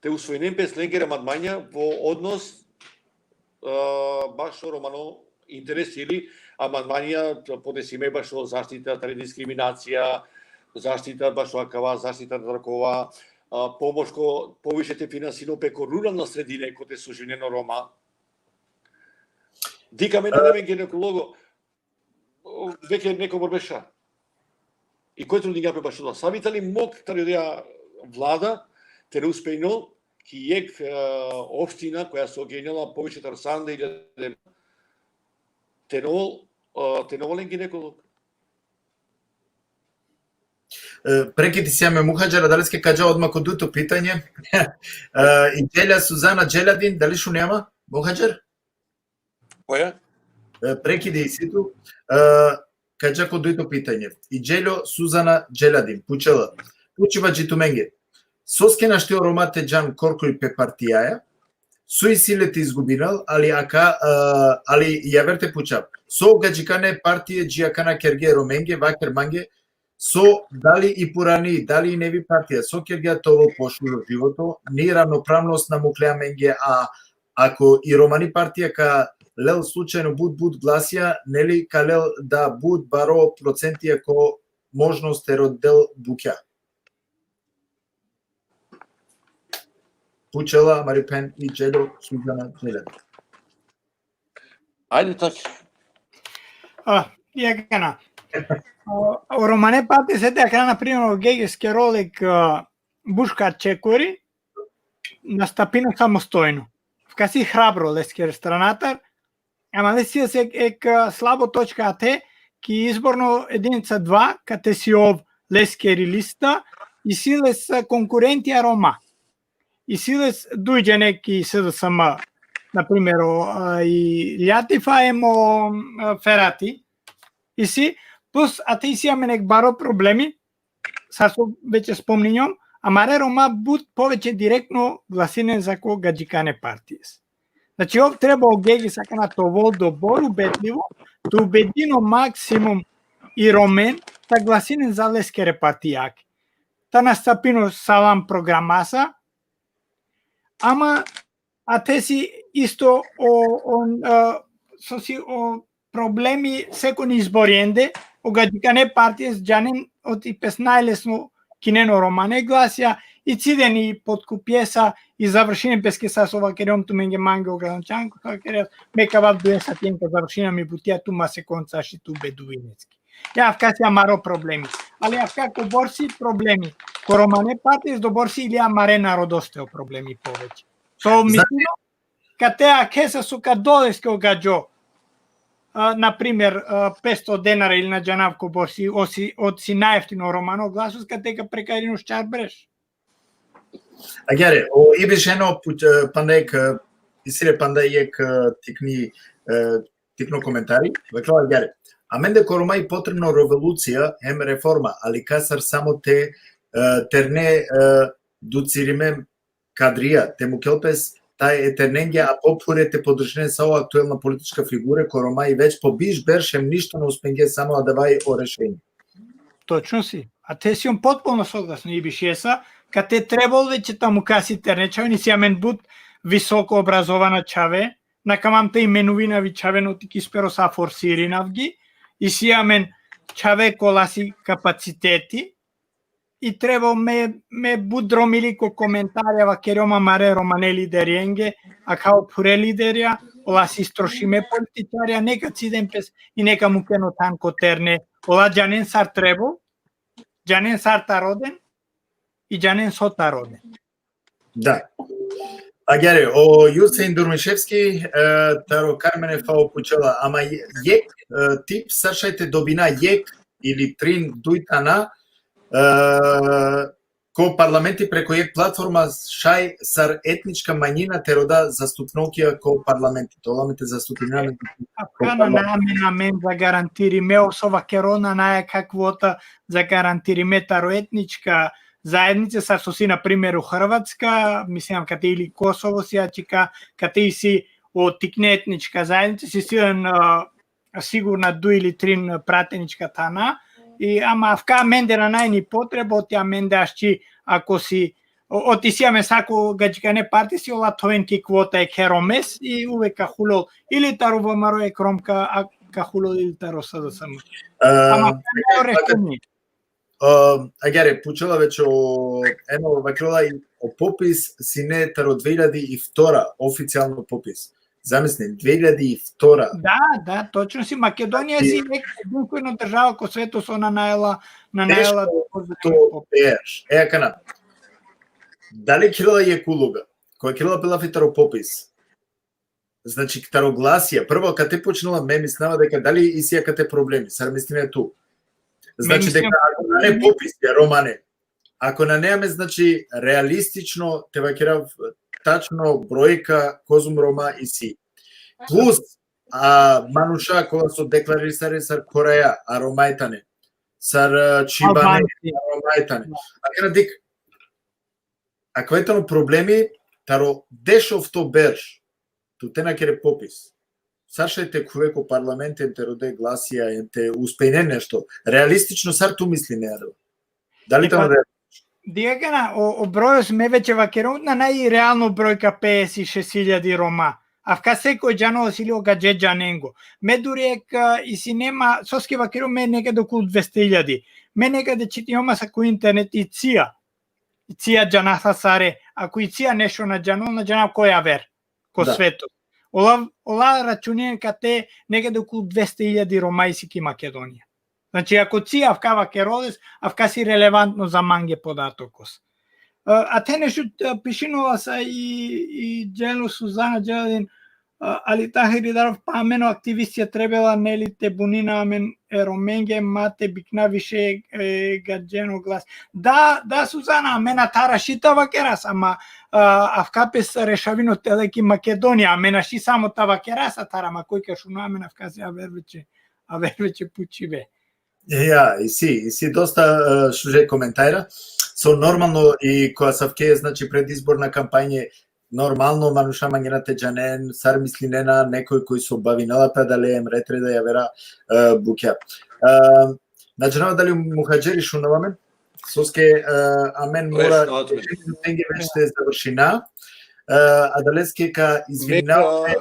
те усвоенен без ленгер амандмања во однос баш Романо интерес или амандмања подесиме баш о заштита од дискриминација, заштита баш акава, заштита на такова, помош ко повишете финансино преку рурална средина кој те суживнено Рома. Дика мене неме гинеколого, веќе некој беше. И кој труди ги баш тоа? Самите ли мог таредија влада те успејно ки ек општина која се огенела повеќе тарсанда или теноволен гинеколог. Прекити се ме Мухаџера, дали ске кажа одма кod дуто питање? И Джелја Сузана Джелјадин, дали шу нема? Мухаџер? Која? Прекиди и ситу. Кажа кod дуто питање. И Джелјо Сузана Джелјадин, пучела. Пучива джитуменге. Соскена што ромате джан коркој пе партијаја, суи силете изгубинал, али јаверте пучав. Со гаджикане партије джиакана керге роменге, вакер манге, со дали и пурани, дали и неви партија, со керге тоа пошло живото, ни равноправност на муклеа менге, а ако и романи партија ка лел случајно буд гласија, нели ка лел да буд баро процентија ко можност еродел буќа. Пучела, Марипен и Джело Сузана Джелјадин. Ајде тач. Јакана. Романе пати се така, например, гегески ролик Бушка Чекори настапина самостојно. Вкаси храбро лескер странатар, ама лесија се слабо.at ки изборно единица 2, кате си ов лескери листа и силес конкурентија Рома. И силес дујде неки СДСМ, например, и Лјатифа емо Ферати, и си, плюс ате си имаме нек баро проблеми, сасо веќе спомнињам, амаре Рома буд повеќе директно гласинен за ко гаджикане партијес. Значи, ов треба огеги сака на тоа добро убедливо, да убедино максимум и Ромен да гласинен за лескере партијаки. Та настапино салам програмаса, ама ате си исто о проблеми секој избориенде, о гаджикане партијес джанен од и пес најлесно кинено Романе гласија и цидени подкупјеса и завршине песке сасова керем ту менге манге ограничанко, тоа керем мека вав дуеса тенка завршина ми бутија тума се концаши ту бедуинецки. Ја вкаси амаро проблеми. Али ја вкако борси проблеми. Ко Романе партијес до борси или амаре народостео проблеми повеќе. Со мислино, катеа кеса су кадолеске огаѓо, например, 500 денара или на Джанавко борси, од си најефтино Романо гласус, катека прекарино шчарбреш. Агјаре, о ибешено пандек, исире пандајек тикно коментари, векло агјаре. А менде корома и потребно револуција, ем реформа, али касар само те терне дуцириме кадрија, тему келпес тај етерненге, а попурете подржне со актуелна политичка фигура, корома и веќе побиш бершем ништо не успенге само да давај о решење. Точно си. А те си он потполно согласно и бишеса, кате требал веќе таму каси тернечави, ни си амен буд високо образована чаве, на камамта именувина ви чаве нотики сперо са форсиринав ги, и си амен чаве коласи капацитети, и треба ме будромили ко коментарјава керома маре Романе лидериенге, а као пуре лидерија, ола си строшиме политичарија, нека циден пес и нека му кено танко терне, ола джанен сар требо, джанен сар тароден и джанен со тароден. Да. Агјаре, о Јусеин Дурмишевски, таро Кармене фао пучела, ама јек тип, сашајте добина јек или трин дујтана, ко парламенти преко јек платформа шај сар етничка мањина те рода заступноќија ко парламенти. Толамите заступнина Афгана на мен за гарантириме осова керона наја каквота за гарантириме тароетничка заедница са соси на пример у Хрватска, мислам кате или Косово си чека кате и си од тикне етничка заедница си силен сигурна 2 или 3 пратеничка тана и ама авка менде на најни потреба од ја менде ашчи ако си отисиаме сако гаџкане парти си ола тоенки квота е керомес и увека хулол или таро маро е кромка а кахулол или таро сада само. Ама решение. Агаре, пучела веќе о ено вакрила и о попис си не таро 2002 официјално попис. Замисли, 2002. Да, точно си. Македонија си единствена држава кој свето со најела то пееш. Кана. Дали Кирила Јекулуга, која Кирила Пелафитаро попис, значи тарогласија, прво каде почнала ме мислева дека дали и сија каде проблеми, сар мислиме ту. Значи дека ако не попис ја романе, ако на неаме значи реалистично те вакирав тачно бројка Козум Рома и си. Плюс мануша која со декларисари сар Кореја, а ромајтане, сар Чибане, ромајтане. Акара дик ако етано проблеми, таро дешов то берш, ту те накере попис. Саша те кувеко парламент те роде гласија, те успејне нешто. Реалистично сар ту мисли не аро. Дали тамо Дијагана, о бројот сме веќе вакерот на најреално бројка 56.000 рома. А вка секој џано сили огаđe џаненго. Ме дури и си нема, соски вакерот ме некаде околу 200.000. Ме некаде читиома са кој интернет и ција. Ција џаната саре, ако и ција нешто на џана која вер, ко светот. Ола рачунен кате некаде околу 200.000 ромајси ки Македонија. Значи, ако ција авкава керолес, авка си релевантно за манге податокос. А те нешто пишинова са и Джело Сузана Джелин, али Тахири Даров памено активистија требела нели те бунина амен ероменге мате бикна више гаджено глас. Да, Сузана, амена тара шитава керас, ама авкапес решавино телеки Македонија, амена ши само тава кераса тара, ма кој кашуна амена авкаси авервече пучиве. и си доста шуже коментајра. Со нормално и која савке значи предизборна кампања нормално мануша мангенате џанен, сар мислинена некој кој со бавиналата да леем ретре да ја вера буќа. Наџанава дали мухаџери шунаваме? Соске амен мора тенге веќе завршина. А далеске ка извинаваме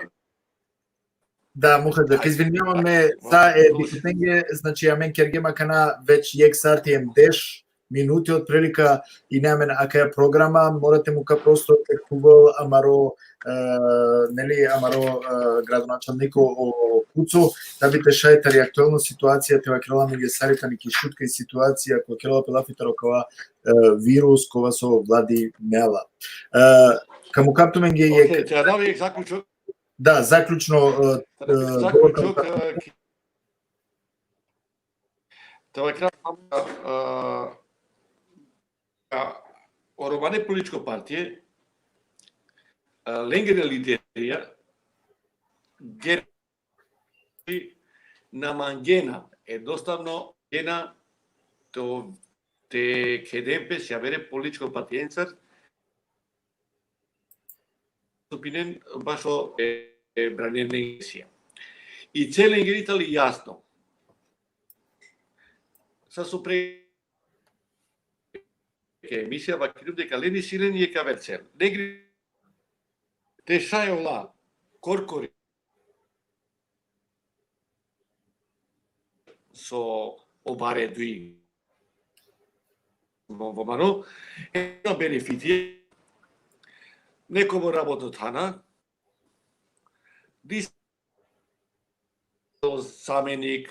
да, мухаџер, извинуваме за дикутенге, значи амен кергема кана веќе јек сати ем деш минути од прилика и неамен акаја програма, морате му ка просто текувал амаро градоначалнико о Куцу, да бите шајтари актуелна ситуација, тева крила меѓу саритани ки шутка и ситуација која крила Пелафитаро кова вирус кова со влади мела. Каму каптуменге е да, заклучно Тоа е Оромане политичко партија ленгене лидерија на мангена едноставно гена то те кедемпе се авере политичко партијенцар опинен башо бранен негесија. И целен геритали јасно. Са супре емисија вакирум дека лени силен и ека верцел. Негри те шајола коркори со обаре дуи во мано една бенефитија некој работот хана дис заменик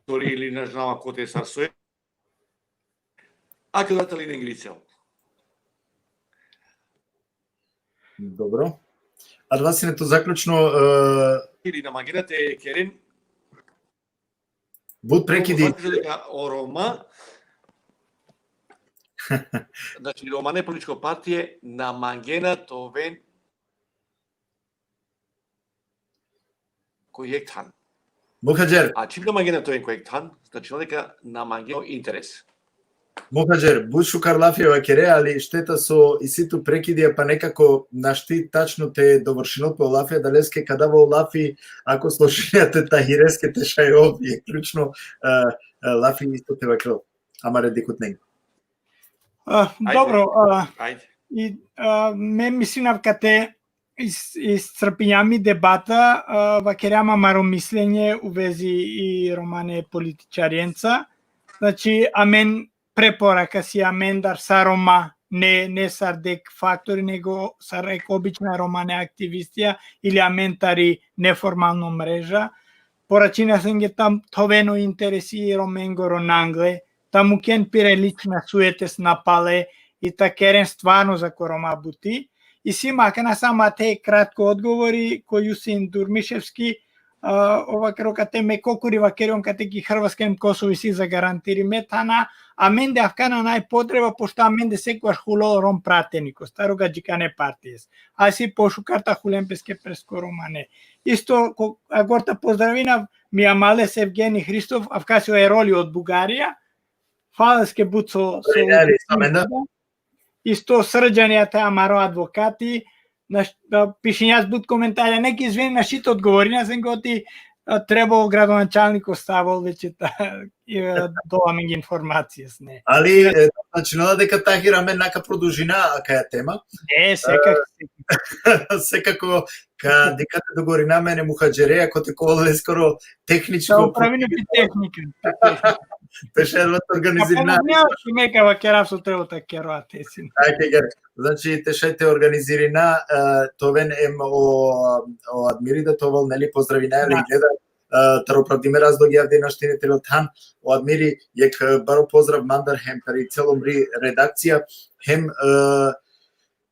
дори или не знам кој е сарсој а ќе датали на Инглицел. Добро. А двасинето заклучно или на магината керен буд прекиди Орома Значи, Романе политичко партие на мангена товен којектан. Мухаджер, А чим на мангена товен којектан, значи дека на мангено интерес. Мухаджер, Бучу Карлафиева кере, али штета со и ситу прекидија, па некако нашти тачно те довршинот по Лафија далеске када во Лафи, ако слушајате тахиреске те шајов, е клучно Лафи исто те вакро, ама редикутнен. Добро, Ајде. и ме мислинав кате iscrpinjami debata, vakerjama maro mišljenje u vezi i Romane političarjenca. Znači, amen preporaka si amen dar sa Roma, ne sa dek faktori, nego sa rek obična Romane aktivistija ili amen tari neformalno mreža. Poracina sam je tam toveno interesi Romengo Ronangle, tam uken pire lična suetes napale i ta keren stvarno za Roma buti. I svima, kana sama te kratko odgovori koju sin Durmiševski, ovakro kate me kokuri vakerion kate ki Hrvatskem Kosovi si zagarantiri metana, a mende afkana naj potreba pošto mende sekvaš hulo rom prateniko, staroga džikane partijes. A si pošukarta hulempeske presko romane. Isto, agorta pozdravina, mi amale se Evgeni Hristov, avkasio je roli od Bugarija, hvalske buco isto srđanията, амаро адвокати, пишењас буд коментари, неки извини нашите одговори, не съм готи требало градоначалник оставал веќе доламе ги информација с не. Али, значи, но дека тахираме нака продолжина, ака е тема. Не, секако. Секако, дека те договорина мене мухаджере, ако те коле скоро техничко... Да управиме пи техника. Пеше организирана. Помогняваш и мека вакерав со требата кероате си. Значи, тешете организирана, товен ем о адмирида, товел, нели, поздравина, или гледа, тароправдиме раздоги авде наштине телотан, о адмири, јек баро поздрав мандар хем, тари целомри редакција, хем,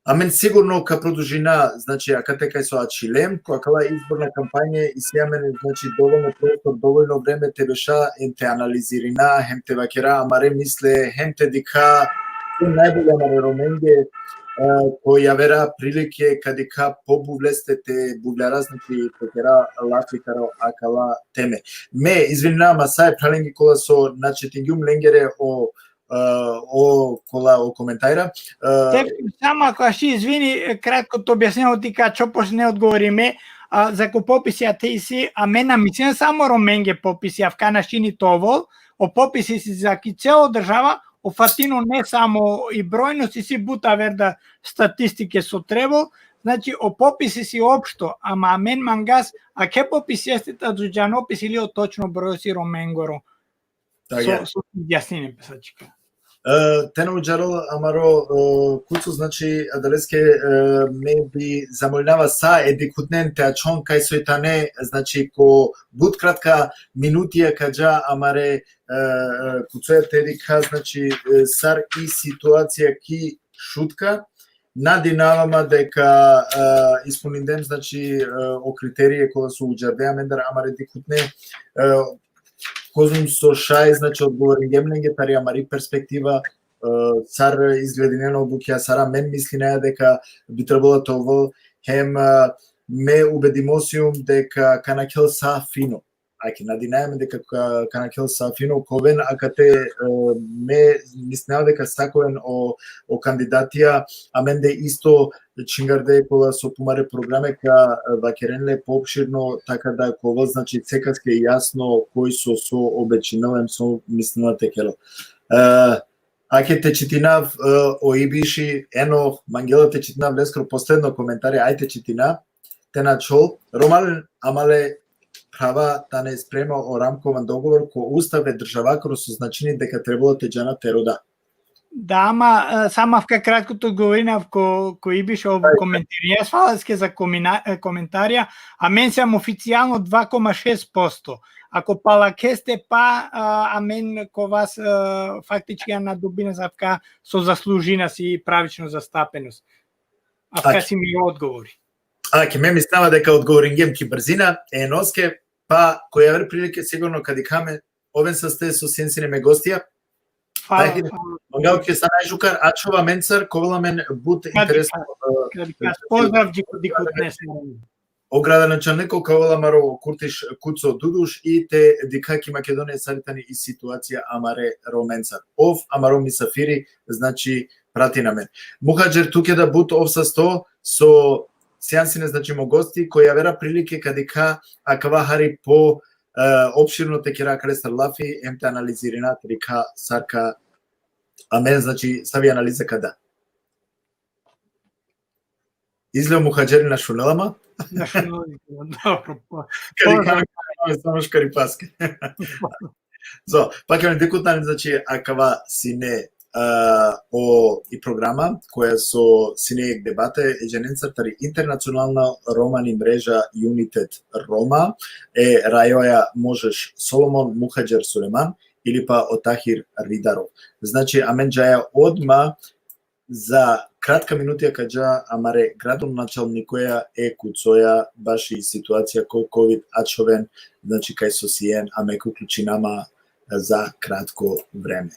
амен сигурно ка продолжина, значи, ака тека со Ачилем, која кала изборна кампања и сјамене, значи, доволно простор, доволно време те беша, ем те анализирина, хем те вакера, амаре мисле, хем те дика, најбоља на Роменге, кој ја вера прилике кадика побувлесте те бувляра, значи, покера лафикаро акала теме. Ме, извинувам, сај праленги кола со начетингјум ленгере о коментајра. Само ако ще извини, краткото објаснение ти ка чопош не одговориме, за ко пописи атеиси, а мена мислен само Роменге пописи, авкана шини товол, о пописи си за ки цела држава, о фатино не само и бројности си бута верда статистике со требол, значи о пописи си општо, ама мен мангас, а ке пописи есте та джуджанопис или о точно број си Роменгоро. Со јаснине песачика. Тено Джарол Амаро куцу, значи далеске ме би замолнава са едикутнен теачон кај сојтане, значи ко буд кратка минутија каджа амаре куцуја тедика, значи сар и ситуација ки шутка надинавама дека исполниндем, значи о критерије која се уџардеа мендар амаре дикутне Козум со шај, значи одговорен гемленге, тари амари перспектива, цар изглединено обуќа сара, мен мисли неја дека би требало тоа, хем ме убедимосиум дека канакел са фино. Ајке надинаеме дека канакел са фино ковен, ака те ме мислеа дека саковен о кандидатија, а мен де исто чингарде кола со помаре програме ка вакеренле поопширно, така да кова значи секако е јасно кои со обечиновен со мислена текело. Аке те читинав о Ибиши, ено Мангела те читинав лескро последно коментари, ајте читина, те начол, Роман амале права да не спрема о рамкован договор ко устав е државакро со значини дека требало теџана терода. Да, ама самавка краткото одговоринав кој беше ово коментирија. Сваласке за коментарија, а мен сам официјално 2,6%. Ако палакесте а мен ко вас фактички на дубина завка со заслужина си правично застапеност. Авка си ми одговори. Ке ме мислава дека одговорингем ки брзина, еноске, па која вер прилике сигурно кадикаме, овен сте со сенсине ме гостија. Тогава ќе се најжукар ачова менцар, коваламен бут интересно. Поздрав дикут днес. Ограда началнико коваламаро куртиш куцо дудуш и те дикаки Македонија саритани и ситуација амаре роменцар. Ов амаро мисафири, значи прати на мен. Мухаџер туке да бут овса сто со сеансине, значи мо гости кои ја вера прилике кадика акавахари по обширно текера крестар лафи емте анализирина трика сарка а мен значи стави анализа када. Излео Мухаџери на шунелама. Добро. Само шкарипаски. Зо, паќе ме декутнали, значи, акава сине о и програма која со синеек дебате е жененцартари интернационална романи мрежа Юнитет Рома е Рајоја Можеш Соломон Мухаџер Сулеман или па Отахир Ридаров. Значи, амен джаја одма за кратка минутија каѓа амаре градоначалникоја е куцоја баш и ситуација кој ковид ачовен, значи кај сосиен, аме клучинама за кратко време.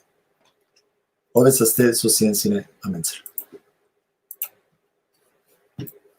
Ове са сте сосиен сине аменцер.